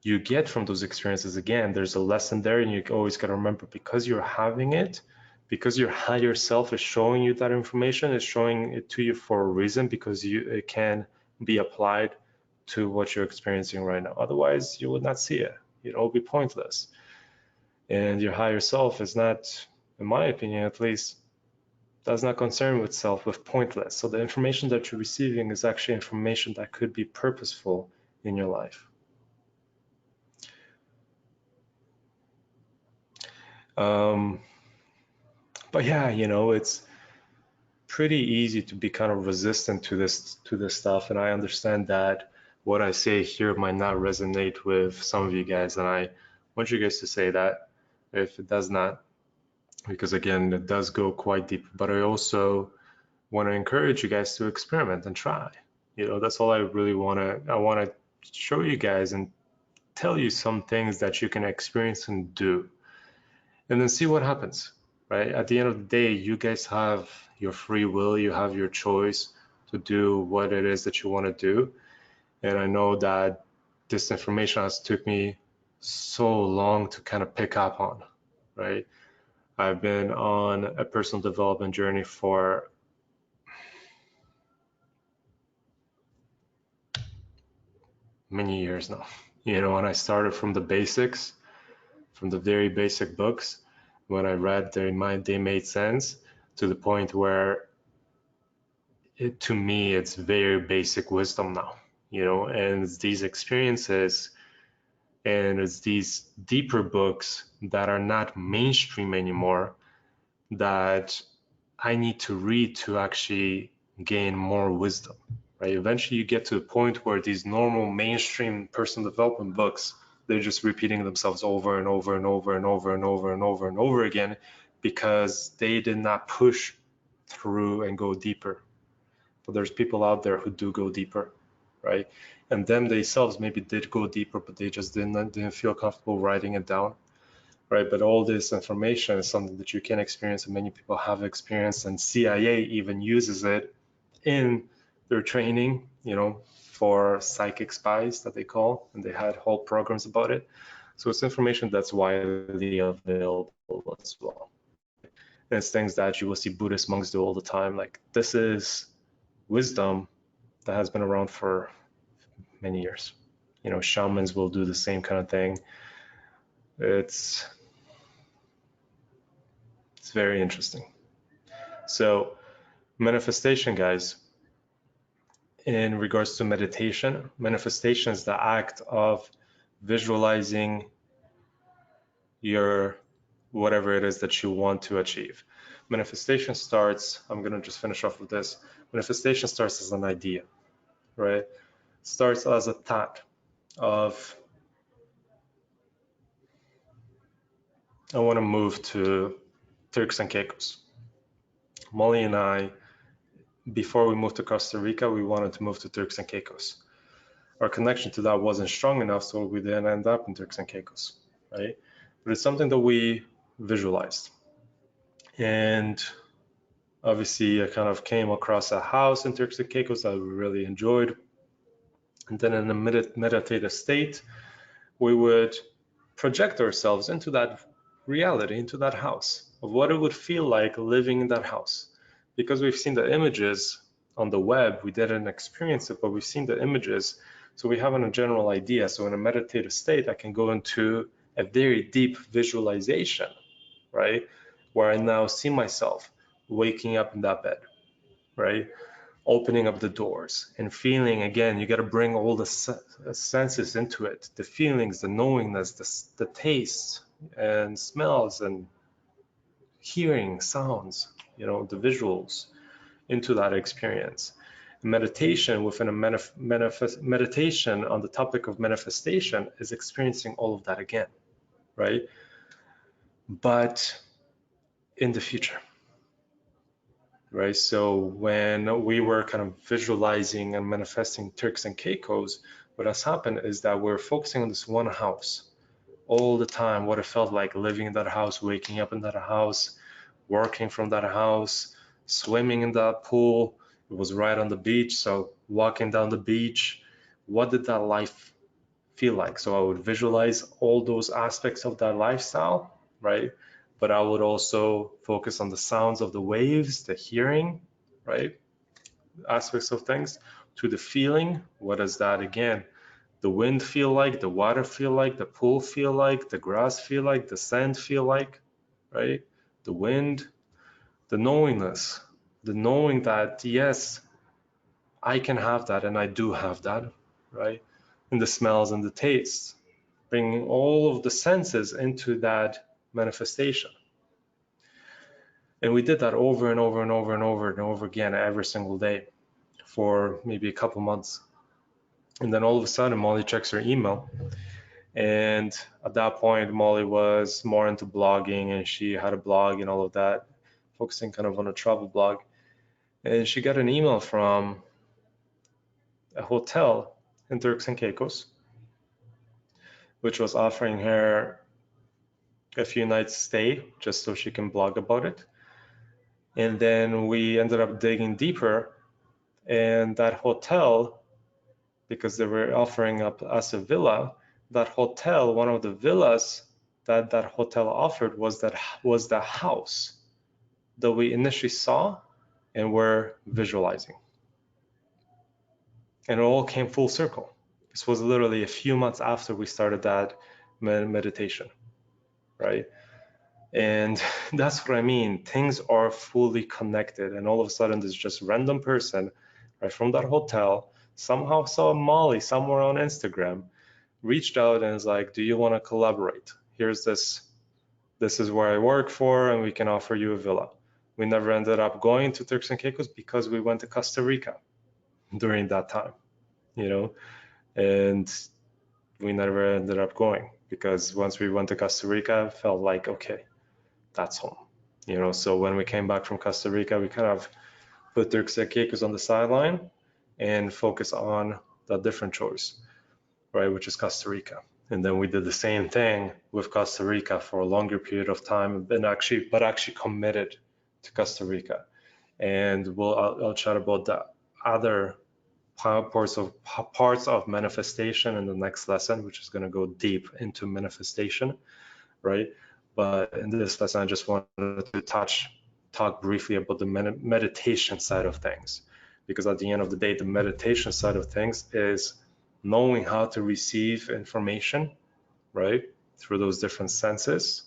Speaker 1: you get from those experiences, again, there's a lesson there, and you always got to remember, because you're having it, because your higher self is showing you that information, is showing it to you for a reason, because it can be applied to what you're experiencing right now. Otherwise, you would not see it. It will be pointless. And your higher self is not, in my opinion at least, does not concern itself with pointless. So the information that you're receiving is actually information that could be purposeful in your life. But yeah, it's pretty easy to be kind of resistant to this stuff, and I understand that what I say here might not resonate with some of you guys, and I want you guys to say that if it does not, because again, it does go quite deep. But I also want to encourage you guys to experiment and try. That's all I really want to show you guys and tell you some things that you can experience and do, and then see what happens, right? At the end of the day, you guys have your free will, you have your choice to do what it is that you want to do. And I know that this information has took me so long to kind of pick up on, right? I've been on a personal development journey for many years now, and I started from the basics, from the very basic books. When I read, they made sense to the point where to me, it's very basic wisdom now, and it's these experiences and it's these deeper books that are not mainstream anymore that I need to read to actually gain more wisdom, right? Eventually you get to a point where these normal mainstream personal development books They're just repeating themselves over and over and over and over and over and over and over again because they did not push through and go deeper. But there's people out there who do go deeper, right? And them themselves maybe did go deeper, but they just didn't feel comfortable writing it down, right? But all this information is something that you can experience, and many people have experienced, and CIA even uses it in their training, for psychic spies that they call, and they had whole programs about it. So it's information that's widely available as well. And it's things that you will see Buddhist monks do all the time. Like, this is wisdom that has been around for many years. Shamans will do the same kind of thing. It's very interesting. So manifestation, guys, in regards to meditation, manifestation is the act of visualizing your whatever it is that you want to achieve. Manifestation starts, I'm going to just finish off with this. Manifestation starts as an idea, right? Starts as a thought of, I want to move to Turks and Caicos. Molly and I, before we moved to Costa Rica, we wanted to move to Turks and Caicos. Our connection to that wasn't strong enough, so we didn't end up in Turks and Caicos, right? But it's something that we visualized. And obviously, I kind of came across a house in Turks and Caicos that we really enjoyed. And then in a meditative state, we would project ourselves into that reality, into that house, of what it would feel like living in that house. Because we've seen the images on the web, we didn't experience it, but we've seen the images, so we have a general idea. So in a meditative state, I can go into a very deep visualization, right? Where I now see myself waking up in that bed, right? Opening up the doors and feeling, again, you got to bring all the senses into it, the feelings, the knowingness, the tastes and smells and hearing sounds, the visuals into that experience. Meditation within a meditation on the topic of manifestation is experiencing all of that again, right? But in the future, right? So when we were kind of visualizing and manifesting Turks and Caicos, what has happened is that we're focusing on this one house all the time, what it felt like living in that house, waking up in that house, working from that house, swimming in that pool. It was right on the beach, so walking down the beach, what did that life feel like? So I would visualize all those aspects of that lifestyle, right? But I would also focus on the sounds of the waves, the hearing, right? Aspects of things, to the feeling. What is that again? The wind feel like, the water feel like, the pool feel like, the grass feel like, the sand feel like, right? The wind, the knowingness, the knowing that, yes, I can have that and I do have that, right? And the smells and the tastes, bringing all of the senses into that manifestation. And we did that over and over and over and over and over again every single day for maybe a couple months. And then all of a sudden, Molly checks her email. And at that point, Molly was more into blogging, and she had a blog and all of that, focusing kind of on a travel blog. And she got an email from a hotel in Turks and Caicos, which was offering her a few nights stay just so she can blog about it. And then we ended up digging deeper, and that hotel, because they were offering up us a villa, that hotel, one of the villas that that hotel offered was the house that we initially saw and were visualizing. And it all came full circle. This was literally a few months after we started that meditation, right? And that's what I mean. Things are fully connected, and all of a sudden this just random person right from that hotel somehow saw Molly somewhere on Instagram, reached out and is like, do you want to collaborate? Here's this is where I work for, and we can offer you a villa. We never ended up going to Turks and Caicos because we went to Costa Rica during that time, and we never ended up going, because once we went to Costa Rica, it felt like, okay, that's home. So when we came back from Costa Rica, we kind of put Turks and Caicos on the sideline and focus on the different choice, right, which is Costa Rica. And then we did the same thing with Costa Rica for a longer period of time, but actually committed to Costa Rica. And I'll chat about the other parts of manifestation in the next lesson, which is going to go deep into manifestation, right? But in this lesson, I just wanted to talk briefly about the meditation side of things, because at the end of the day, the meditation side of things is knowing how to receive information, right, through those different senses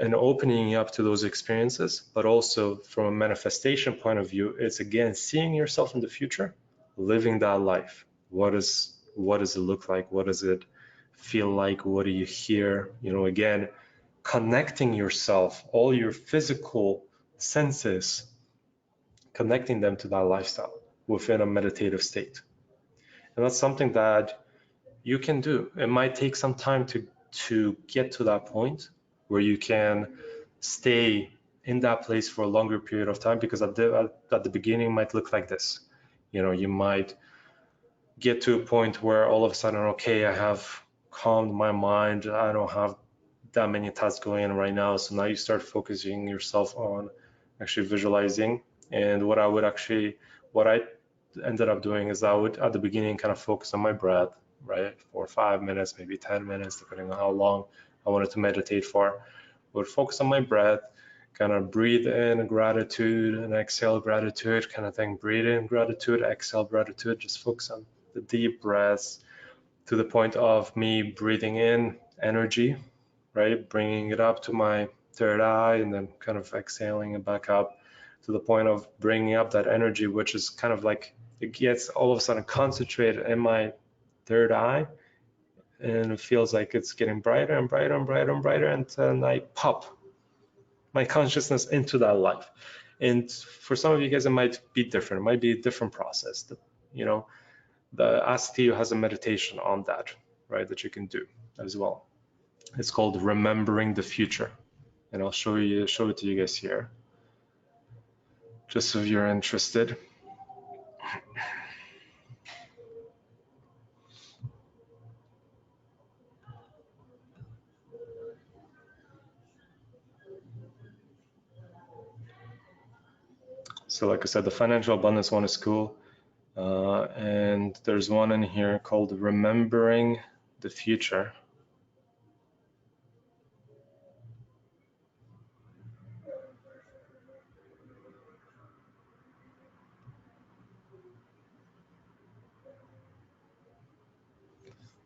Speaker 1: and opening up to those experiences. But also from a manifestation point of view, it's again seeing yourself in the future, living that life. What does it look like? What does it feel like? What do you hear? Again, connecting yourself, all your physical senses, connecting them to that lifestyle within a meditative state. And that's something that you can do. It might take some time to get to that point where you can stay in that place for a longer period of time, because at the beginning it might look like this. You might get to a point where all of a sudden, okay, I have calmed my mind, I don't have that many tasks going on right now. So now you start focusing yourself on actually visualizing. And what I ended up doing is I would at the beginning kind of focus on my breath, right, for 5 minutes, maybe 10 minutes, depending on how long I wanted to meditate for. I would focus on my breath, kind of breathe in gratitude and exhale gratitude, kind of thing. Breathe in gratitude, exhale gratitude. Just focus on the deep breaths to the point of me breathing in energy, right, bringing it up to my third eye, and then kind of exhaling it back up to the point of bringing up that energy, which is kind of like it gets all of a sudden concentrated in my third eye, and it feels like it's getting brighter and brighter and brighter and brighter, and then I pop my consciousness into that life. And for some of you guys, it might be different. It might be a different process. The ASTU has a meditation on that, right, that you can do as well. It's called Remembering the Future. And I'll show it to you guys here, just so if you're interested. So like I said, the financial abundance one is cool. And there's one in here called Remembering the Future.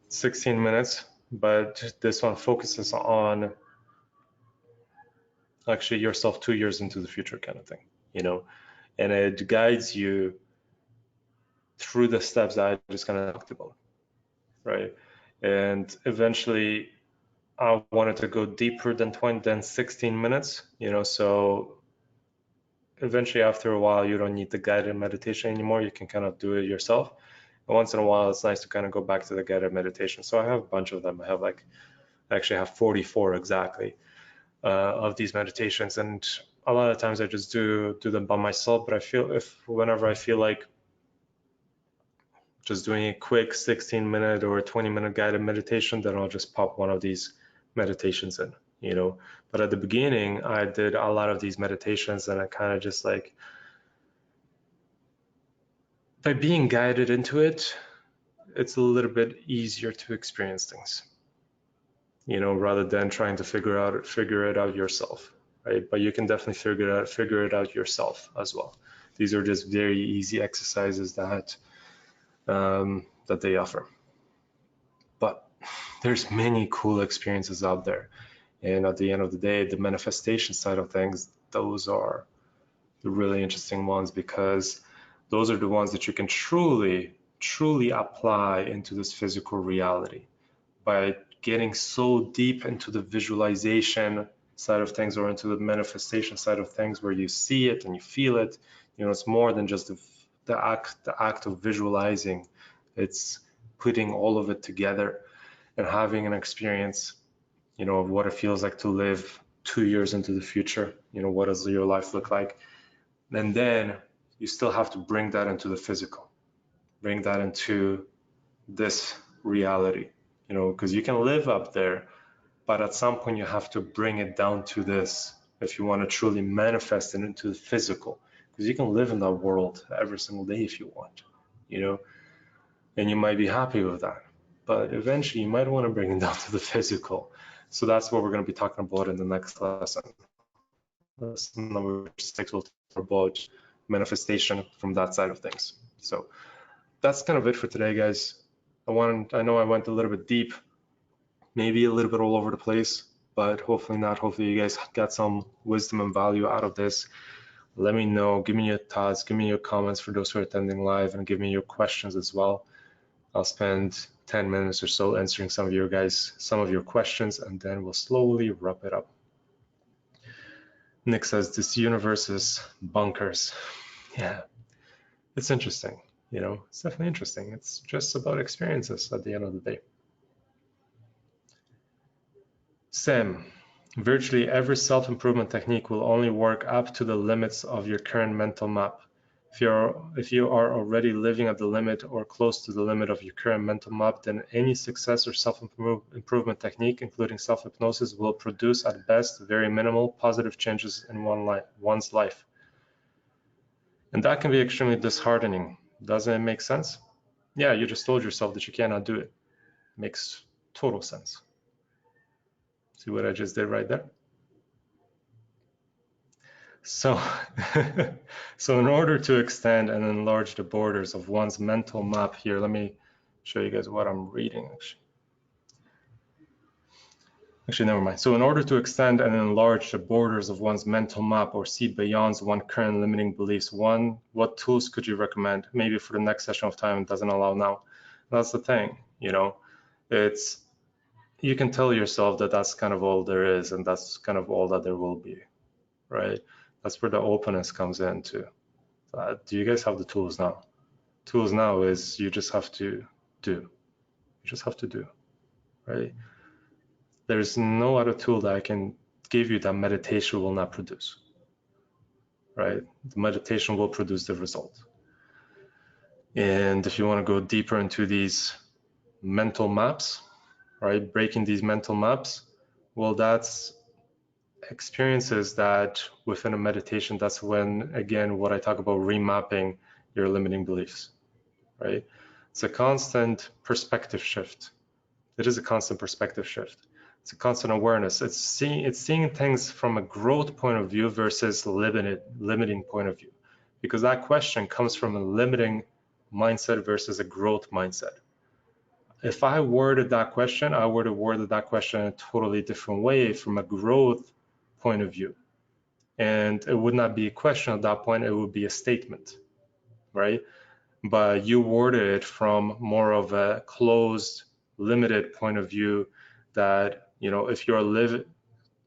Speaker 1: It's 16 minutes, but this one focuses on actually yourself 2 years into the future kind of thing, and it guides you through the steps that I just kind of talked about, right? And eventually I wanted to go deeper than 16 minutes, so eventually after a while you don't need the guided meditation anymore. You can kind of do it yourself. And once in a while it's nice to kind of go back to the guided meditation. So I have a bunch of them. I actually have 44 exactly of these meditations, and a lot of times I just do them by myself. But whenever I feel like just doing a quick 16-minute or 20-minute guided meditation, then I'll just pop one of these meditations in, But at the beginning, I did a lot of these meditations, and I kind of just like, by being guided into it, it's a little bit easier to experience things, rather than trying to figure it out yourself, right? But you can definitely figure it out yourself as well. These are just very easy exercises that they offer. But there's many cool experiences out there. And at the end of the day, the manifestation side of things, those are the really interesting ones, because those are the ones that you can truly, truly apply into this physical reality by getting so deep into the visualization side of things, or into the manifestation side of things, where you see it and you feel it. It's more than just the act of visualizing. It's putting all of it together and having an experience, you know, of what it feels like to live 2 years into the future. You know, what does your life look like? And then you still have to bring that into the physical, bring that into this reality, you know, because you can live up there, but at some point you have to bring it down to this if you want to truly manifest it into the physical, because you can live in that world every single day if you want, you know, and you might be happy with that, but eventually you might want to bring it down to the physical. So that's what we're going to be talking about in the next lesson. Lesson number 6 will talk about manifestation from that side of things. So that's kind of it for today, guys. I know I went a little bit deep, maybe a little bit all over the place, but hopefully not. Hopefully you guys got some wisdom and value out of this. Let me know, give me your thoughts, give me your comments for those who are attending live, and give me your questions as well. I'll spend 10 minutes or so answering some of your questions, and then we'll slowly wrap it up. Nick says, this universe is bonkers. Yeah, it's interesting. You know, it's definitely interesting. It's just about experiences at the end of the day. Sam, virtually every self-improvement technique will only work up to the limits of your current mental map. If you are already living at the limit or close to the limit of your current mental map, then any success or self-improvement technique, including self-hypnosis, will produce at best very minimal positive changes in one's life. And that can be extremely disheartening. Doesn't it make sense? Yeah, you just told yourself that you cannot do it. Makes total sense. See what I just did right there? So, so in order to extend and enlarge the borders of one's mental map here, let me show you guys what I'm reading actually. Never mind. So in order to extend and enlarge the borders of one's mental map or see beyond one's current limiting beliefs, what tools could you recommend? Maybe for the next session of time, it doesn't allow now. That's the thing, you know, you can tell yourself that that's kind of all there is, and that's kind of all that there will be, right? That's where the openness comes in too. Do you guys have the tools now? Tools now is you just have to do. You just have to do, right? There's no other tool that I can give you that meditation will not produce, right? The meditation will produce the result. And if you want to go deeper into these mental maps, right? Breaking these mental maps, well, that's experiences that within a meditation, that's when, again, what I talk about remapping your limiting beliefs, right? It's a constant perspective shift. It is a constant perspective shift. It's a constant awareness. It's seeing things from a growth point of view versus limiting point of view, because that question comes from a limiting mindset versus a growth mindset. If I worded that question, I would have worded that question in a totally different way from a growth point of view. And it would not be a question at that point, it would be a statement, right? But you worded it from more of a closed, limited point of view that, you know, if you're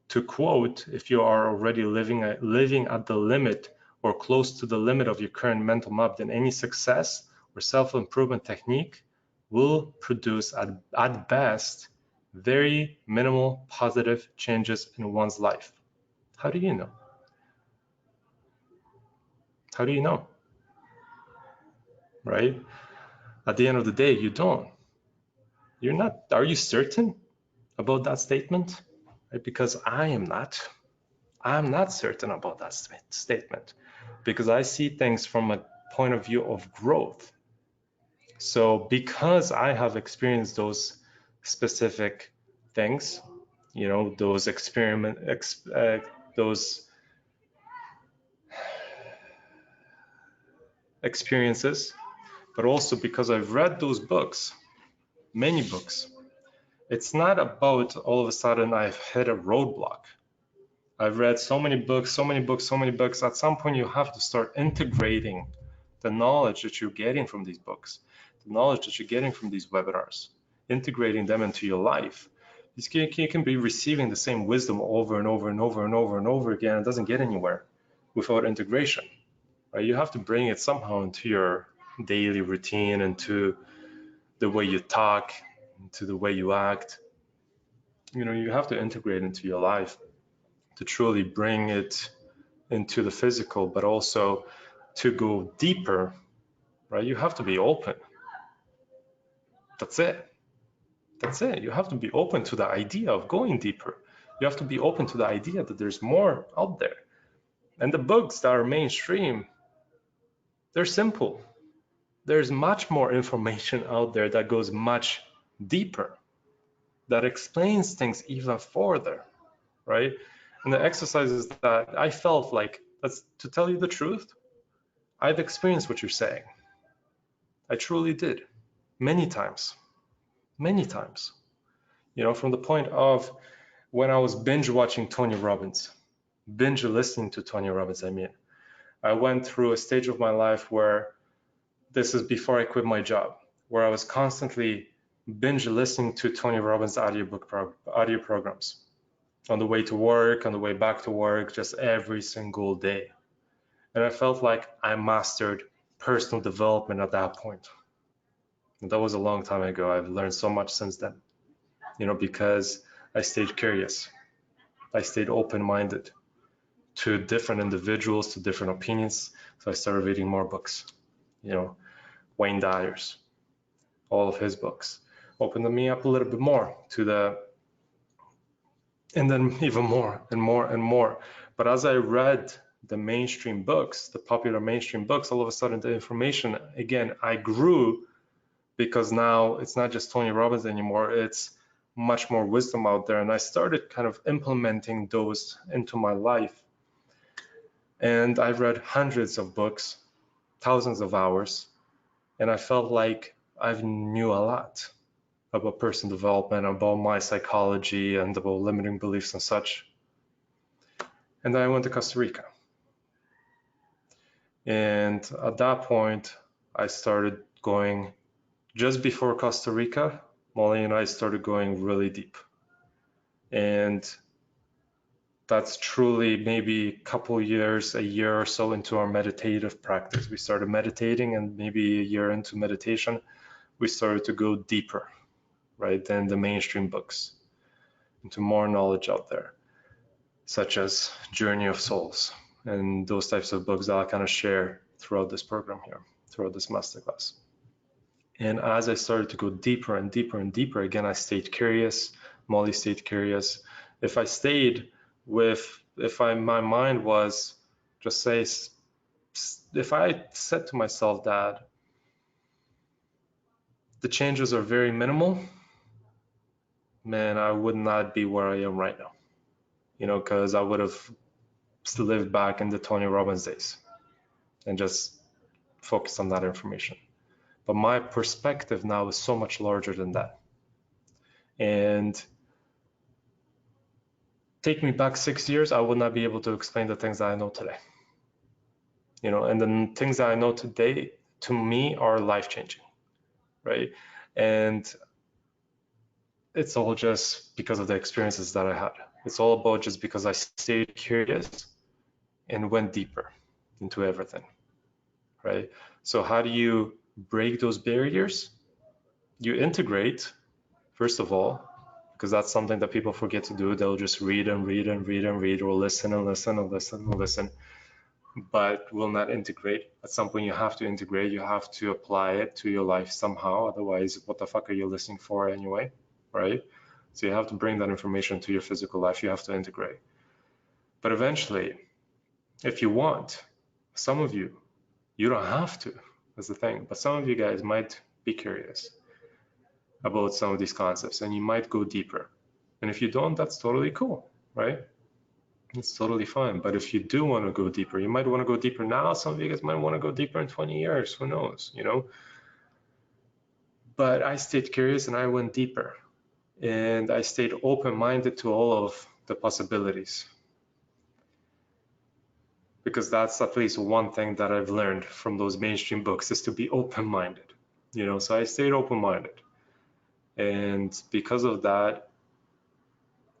Speaker 1: to quote, if you are already living at the limit or close to the limit of your current mental map, then any success or self-improvement technique will produce at best very minimal positive changes in one's life. How do you know? How do you know? Right? At the end of the day, you don't. You're not. Are you certain about that statement? Right? Because I am not. I'm not certain about that statement because I see things from a point of view of growth. So because I have experienced those specific things, you know, those experiences, but also because I've read those books, many books, it's not about all of a sudden I've hit a roadblock. I've read so many books. At some point, you have to start integrating the knowledge that you're getting from these books, the knowledge that you're getting from these webinars, integrating them into your life. You can be receiving the same wisdom over and over and over and over and over again. It doesn't get anywhere without integration, right? You have to bring it somehow into your daily routine, into the way you talk, to the way you act. You know, you have to integrate into your life to truly bring it into the physical, but also to go deeper, right? You have to be open. That's it. That's it. You have to be open to the idea of going deeper. You have to be open to the idea that there's more out there. And the books that are mainstream, they're simple. There's much more information out there that goes much deeper, that explains things even further, right? And the exercises that I felt like, that's to tell you the truth, I've experienced what you're saying. I truly did. Many times. Many times. You know, from the point of when I was binge watching Tony Robbins, binge listening to Tony Robbins, I mean. I went through a stage of my life where, this is before I quit my job, where I was constantly binge listening to Tony Robbins audio programs on the way to work, on the way back to work, just every single day. And I felt like I mastered personal development at that point. And that was a long time ago. I've learned so much since then, you know, because I stayed curious. I stayed open-minded to different individuals, to different opinions. So I started reading more books, you know, Wayne Dyer's, all of his books opened me up a little bit more to the, and then even more and more and more. But as I read the mainstream books, the popular mainstream books, all of a sudden the information, again, I grew, because now it's not just Tony Robbins anymore, it's much more wisdom out there. And I started kind of implementing those into my life. And I've read hundreds of books, thousands of hours, and I felt like I knew a lot about personal development, about my psychology, and about limiting beliefs and such. And then I went to Costa Rica. And at that point, I started going, just before Costa Rica, Molly and I started going really deep. And that's truly maybe a couple years, a year or so into our meditative practice. We started meditating, and maybe a year into meditation, we started to go deeper, right, than the mainstream books, into more knowledge out there, such as Journey of Souls and those types of books that I'll kind of share throughout this program here, throughout this masterclass. And as I started to go deeper and deeper and deeper, again, I stayed curious. Molly stayed curious. If I stayed with, my mind was, just say, if I said to myself that the changes are very minimal, man, I would not be where I am right now, you know, because I would have lived back in the Tony Robbins days and just focused on that information. But my perspective now is so much larger than that. And take me back 6 years, I would not be able to explain the things that I know today. You know, and the things that I know today, to me, are life-changing, right? And it's all just because of the experiences that I had. It's all about just because I stayed curious and went deeper into everything, right? So how do you break those barriers? You integrate, first of all, because that's something that people forget to do. They'll just read and read and read and read, or listen and listen and listen and listen, but will not integrate. At some point, you have to integrate. You have to apply it to your life somehow. Otherwise, what the fuck are you listening for anyway, right? So you have to bring that information to your physical life. You have to integrate. But eventually, if you want, some of you, you don't have to, that's the thing, but some of you guys might be curious about some of these concepts, and you might go deeper. And if you don't, that's totally cool, right? It's totally fine. But if you do want to go deeper, you might want to go deeper now. Some of you guys might want to go deeper in 20 years. Who knows, you know? But I stayed curious and I went deeper. And I stayed open-minded to all of the possibilities. Because that's at least one thing that I've learned from those mainstream books, is to be open-minded, you know? So I stayed open-minded. And because of that,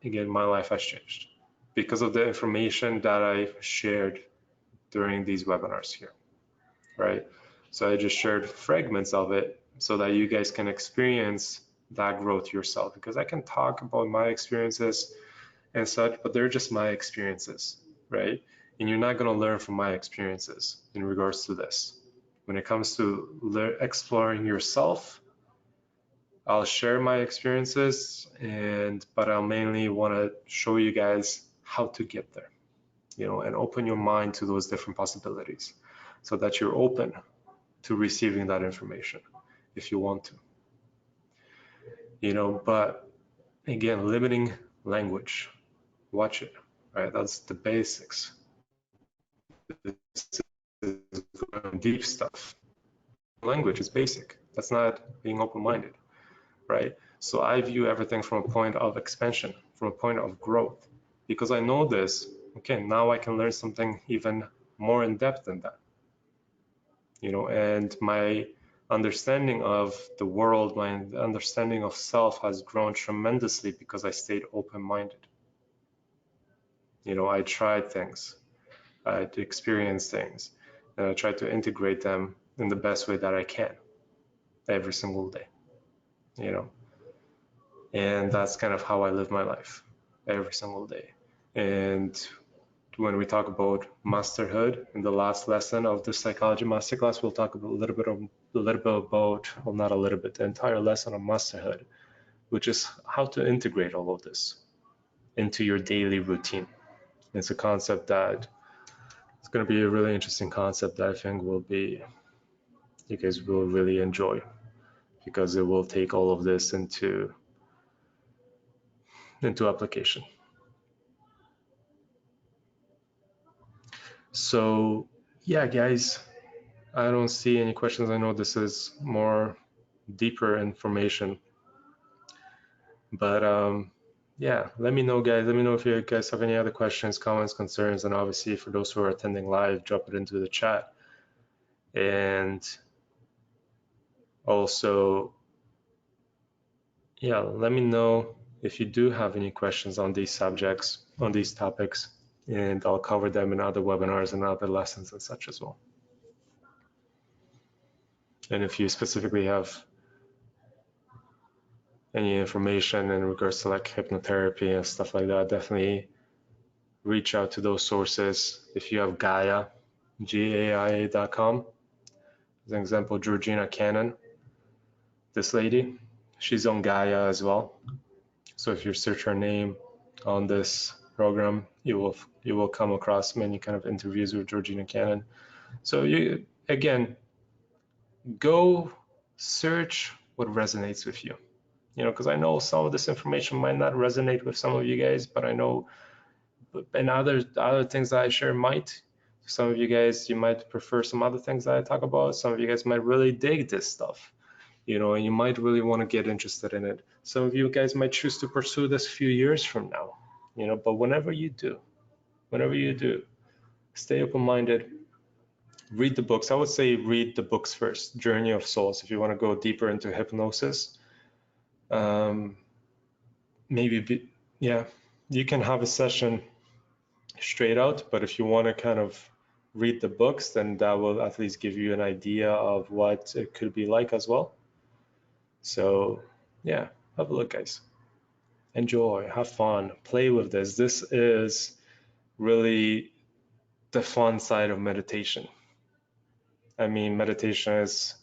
Speaker 1: again, my life has changed because of the information that I shared during these webinars here, right? So I just shared fragments of it so that you guys can experience that growth yourself, because I can talk about my experiences and such, but they're just my experiences, right? And you're not going to learn from my experiences in regards to this. When it comes to exploring yourself, I'll share my experiences, but I'll mainly want to show you guys how to get there, and open your mind to those different possibilities so that you're open to receiving that information if you want to. But again, limiting language, watch it, right? That's the basics. This is deep stuff. Language is basic. That's not being open-minded, right? So I view everything from a point of expansion, from a point of growth. Because I know this, okay, now I can learn something even more in depth than that. And my understanding of the world, my understanding of self has grown tremendously because I stayed open-minded. I tried things, I experienced things, and I tried to integrate them in the best way that I can every single day, and that's kind of how I live my life every single day. And when we talk about masterhood in the last lesson of the Psychology MasterClass, we'll talk a little bit about, well, not a little bit, the entire lesson on masterhood, which is how to integrate all of this into your daily routine. It's a concept that it's going to be a really interesting concept that I think you guys will really enjoy, because it will take all of this into application. So yeah, guys, I don't see any questions. I know this is more deeper information, but yeah, let me know, guys. Let me know if you guys have any other questions, comments, concerns, and obviously for those who are attending live, drop it into the chat. And also, yeah, let me know if you do have any questions on these subjects, on these topics, and I'll cover them in other webinars and other lessons and such as well. And if you specifically have any information in regards to like hypnotherapy and stuff like that, definitely reach out to those sources. If you have Gaia, GAIA.com, as an example, Georgina Cannon, this lady, she's on Gaia as well. So if you search her name on this program, you will come across many kind of interviews with Georgina Cannon. So you, again, go search what resonates with you. Because I know some of this information might not resonate with some of you guys, but I know, and other things that I share might. Some of you guys, you might prefer some other things that I talk about. Some of you guys might really dig this stuff, and you might really want to get interested in it. Some of you guys might choose to pursue this a few years from now, but whenever you do, stay open-minded, read the books. I would say read the books first, Journey of Souls, if you want to go deeper into hypnosis. Yeah, you can have a session straight out, but if you want to kind of read the books, then that will at least give you an idea of what it could be like as well. So yeah, have a look, guys. Enjoy, have fun, play with this. This is really the fun side of meditation. I mean, meditation is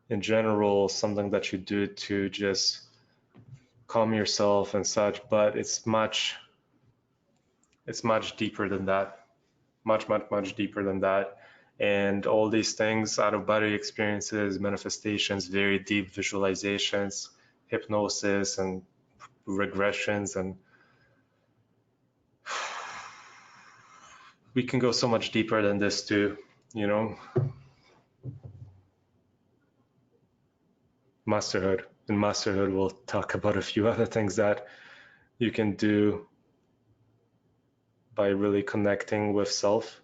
Speaker 1: in general something that you do to just calm yourself and such, but it's much deeper than that, much deeper than that. And all these things, out of body experiences, manifestations, very deep visualizations, hypnosis and regressions, and we can go so much deeper than this too, masterhood. In masterhood, we'll talk about a few other things that you can do by really connecting with self,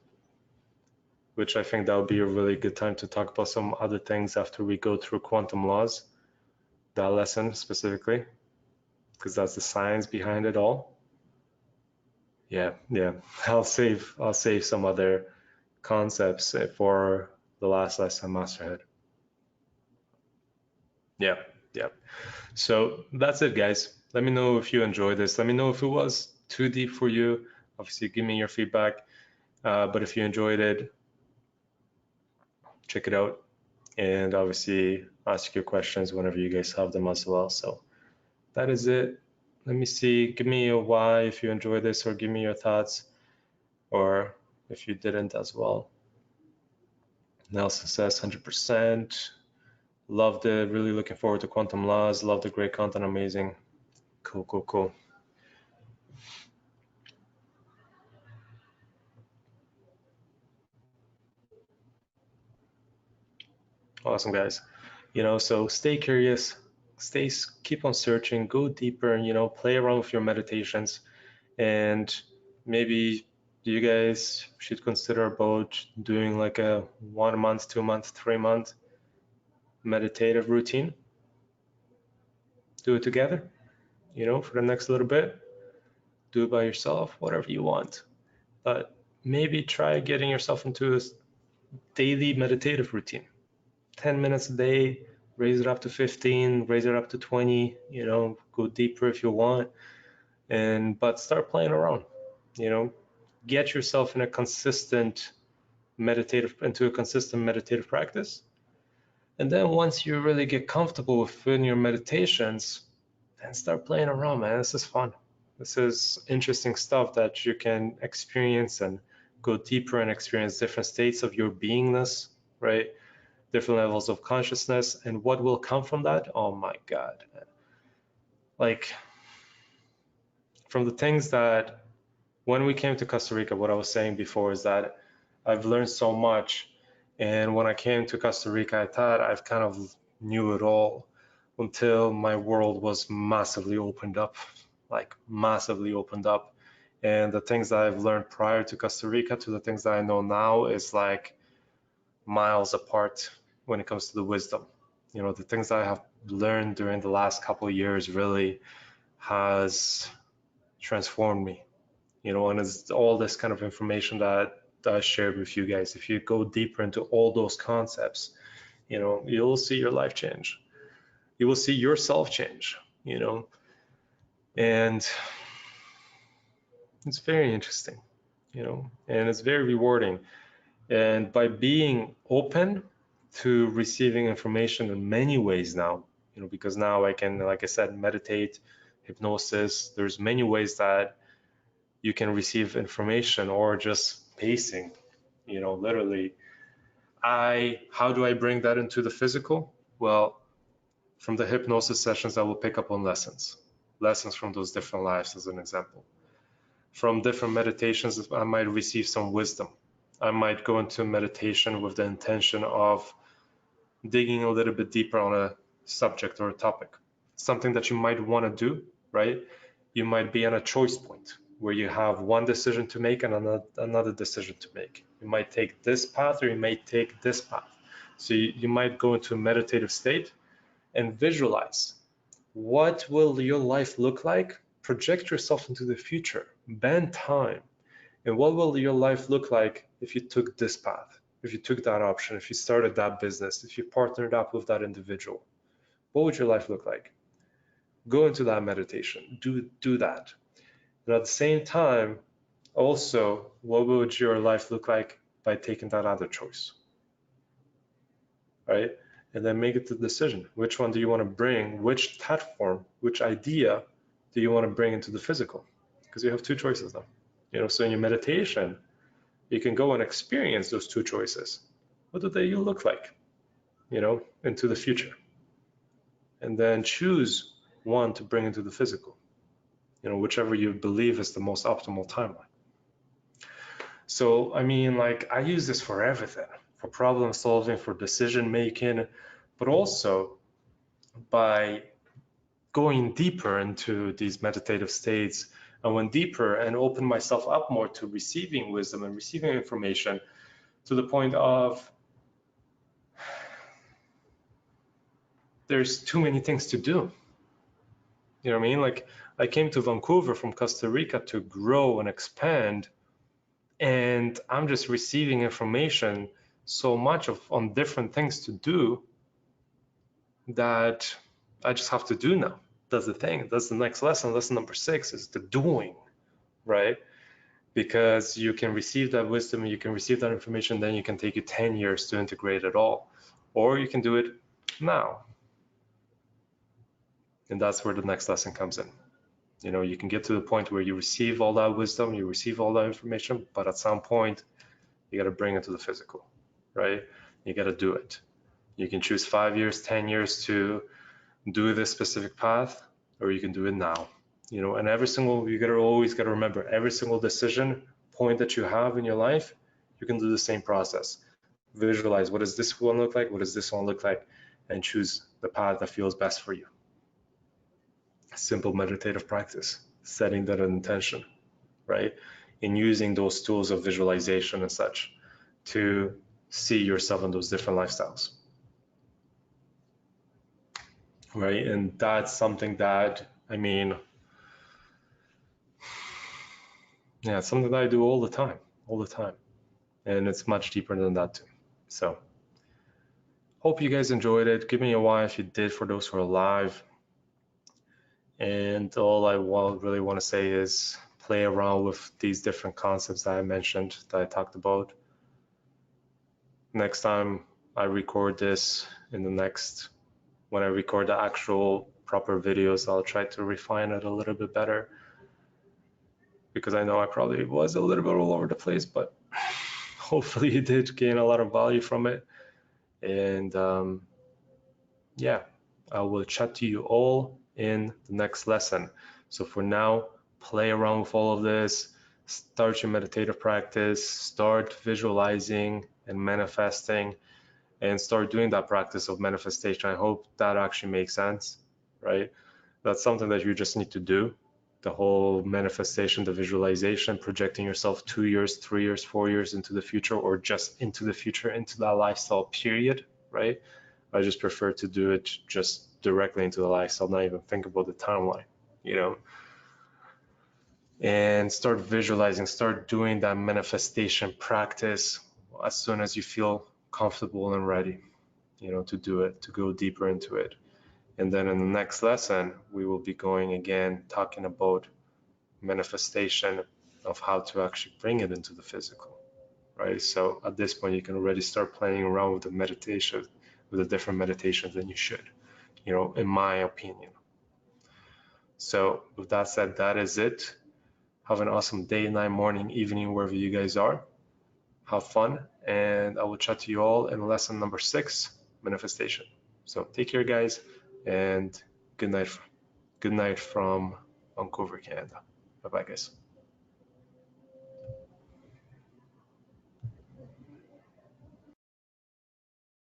Speaker 1: which I think that would be a really good time to talk about some other things after we go through quantum laws, that lesson specifically, because that's the science behind it all. Yeah. I'll save some other concepts for the last lesson, masterhood. Yeah, yeah. So that's it, guys. Let me know if you enjoyed this. Let me know if it was too deep for you. Obviously, give me your feedback. But if you enjoyed it, check it out. And obviously, ask your questions whenever you guys have them as well. So that is it. Let me see. Give me a why if you enjoyed this, or give me your thoughts, or if you didn't as well. Nelson says 100%. Loved it. Really looking forward to Quantum Laws. Love the great content. Amazing. Cool, cool, cool. Awesome, guys. So stay curious, keep on searching, go deeper, and, play around with your meditations. And maybe you guys should consider about doing like a 1 month, 2 month, 3 month meditative routine. Do it together, for the next little bit. Do it by yourself, whatever you want. But maybe try getting yourself into a daily meditative routine. 10 minutes a day, raise it up to 15, raise it up to 20, go deeper if you want. But start playing around, get yourself into a consistent meditative practice. And then once you really get comfortable within your meditations, then start playing around, man. This is fun. This is interesting stuff that you can experience and go deeper and experience different states of your beingness, right? Different levels of consciousness. And what will come from that? Oh my God. Like, from the things that when we came to Costa Rica, what I was saying before is that I've learned so much. And when I came to Costa Rica, I thought I've kind of knew it all until my world was massively opened up, like massively opened up. And the things that I've learned prior to Costa Rica to the things that I know now is like miles apart when it comes to the wisdom. The things that I have learned during the last couple of years really has transformed me, and it's all this kind of information that I shared with you guys. If you go deeper into all those concepts, you'll see your life change. You will see yourself change, and it's very interesting, and it's very rewarding. And by being open to receiving information in many ways now, because now I can, like I said, meditate, hypnosis, there's many ways that you can receive information, or just pacing, literally. How do I bring that into the physical? Well, from the hypnosis sessions, I will pick up on lessons from those different lives, as an example. From different meditations, I might receive some wisdom. I might go into meditation with the intention of digging a little bit deeper on a subject or a topic, something that you might want to do, right? You might be on a choice point where you have one decision to make and another decision to make. You might take this path, or you may take this path. So you might go into a meditative state and visualize what will your life look like. Project yourself into the future, bend time, and what will your life look like if you took this path, if you took that option, if you started that business, if you partnered up with that individual? What would your life look like? Go into that meditation, do that. And at the same time, also, what would your life look like by taking that other choice, right? And then make it the decision. Which one do you want to bring? Which platform, which idea do you want to bring into the physical? Because you have two choices now. So in your meditation, you can go and experience those two choices. What do they look like, into the future? And then choose one to bring into the physical, whichever you believe is the most optimal timeline. So, I mean, like, I use this for everything, for problem solving, for decision making, but also by going deeper into these meditative states. I went deeper and opened myself up more to receiving wisdom and receiving information, to the point of there's too many things to do. You know what I mean? Like, I came to Vancouver from Costa Rica to grow and expand, and I'm just receiving information so much on different things to do that I just have to do now. That's the thing. That's the next lesson. Lesson number 6 is the doing, right? Because you can receive that wisdom, you can receive that information, then you can take you 10 years to integrate it all. Or you can do it now. And that's where the next lesson comes in. You know, you can get to the point where you receive all that wisdom, you receive all that information, but at some point, you got to bring it to the physical, right? You got to do it. You can choose 5 years, 10 years to do this specific path, or you can do it now. You know, and always got to remember, every single decision point that you have in your life, you can do the same process. Visualize, what does this one look like? What does this one look like? And choose the path that feels best for you. Simple meditative practice, setting that intention, right? And using those tools of visualization and such to see yourself in those different lifestyles, right? And that's something that, I mean, yeah, it's something that I do all the time. And it's much deeper than that too. So hope you guys enjoyed it. Give me a why if you did, for those who are live. And all I really want to say is play around with these different concepts that I mentioned, that I talked about. Next time I record this, when I record the actual proper videos, I'll try to refine it a little bit better, because I know I probably was a little bit all over the place, but hopefully you did gain a lot of value from it. And yeah, I will chat to you all in the next lesson. So for now, play around with all of this, start your meditative practice, start visualizing and manifesting, and start doing that practice of manifestation. I hope that actually makes sense, right? That's something that you just need to do. The whole manifestation, the visualization, projecting yourself 2 years, 3 years, 4 years into the future, or just into the future, into that lifestyle period, right? I just prefer to do it just directly into the lifestyle, not even think about the timeline, you know? And start visualizing, start doing that manifestation practice as soon as you feel comfortable and ready, you know, to do it, to go deeper into it. And then in the next lesson, we will be going again, talking about manifestation, of how to actually bring it into the physical, right? So at this point, you can already start playing around with the meditation, with the different meditations than you should, you know, in my opinion. So with that said, that is it. Have an awesome day, night, morning, evening, wherever you guys are. Have fun, and I will chat to you all in lesson number 6, manifestation. So take care, guys, and good night from Vancouver, Canada. Bye-bye, guys.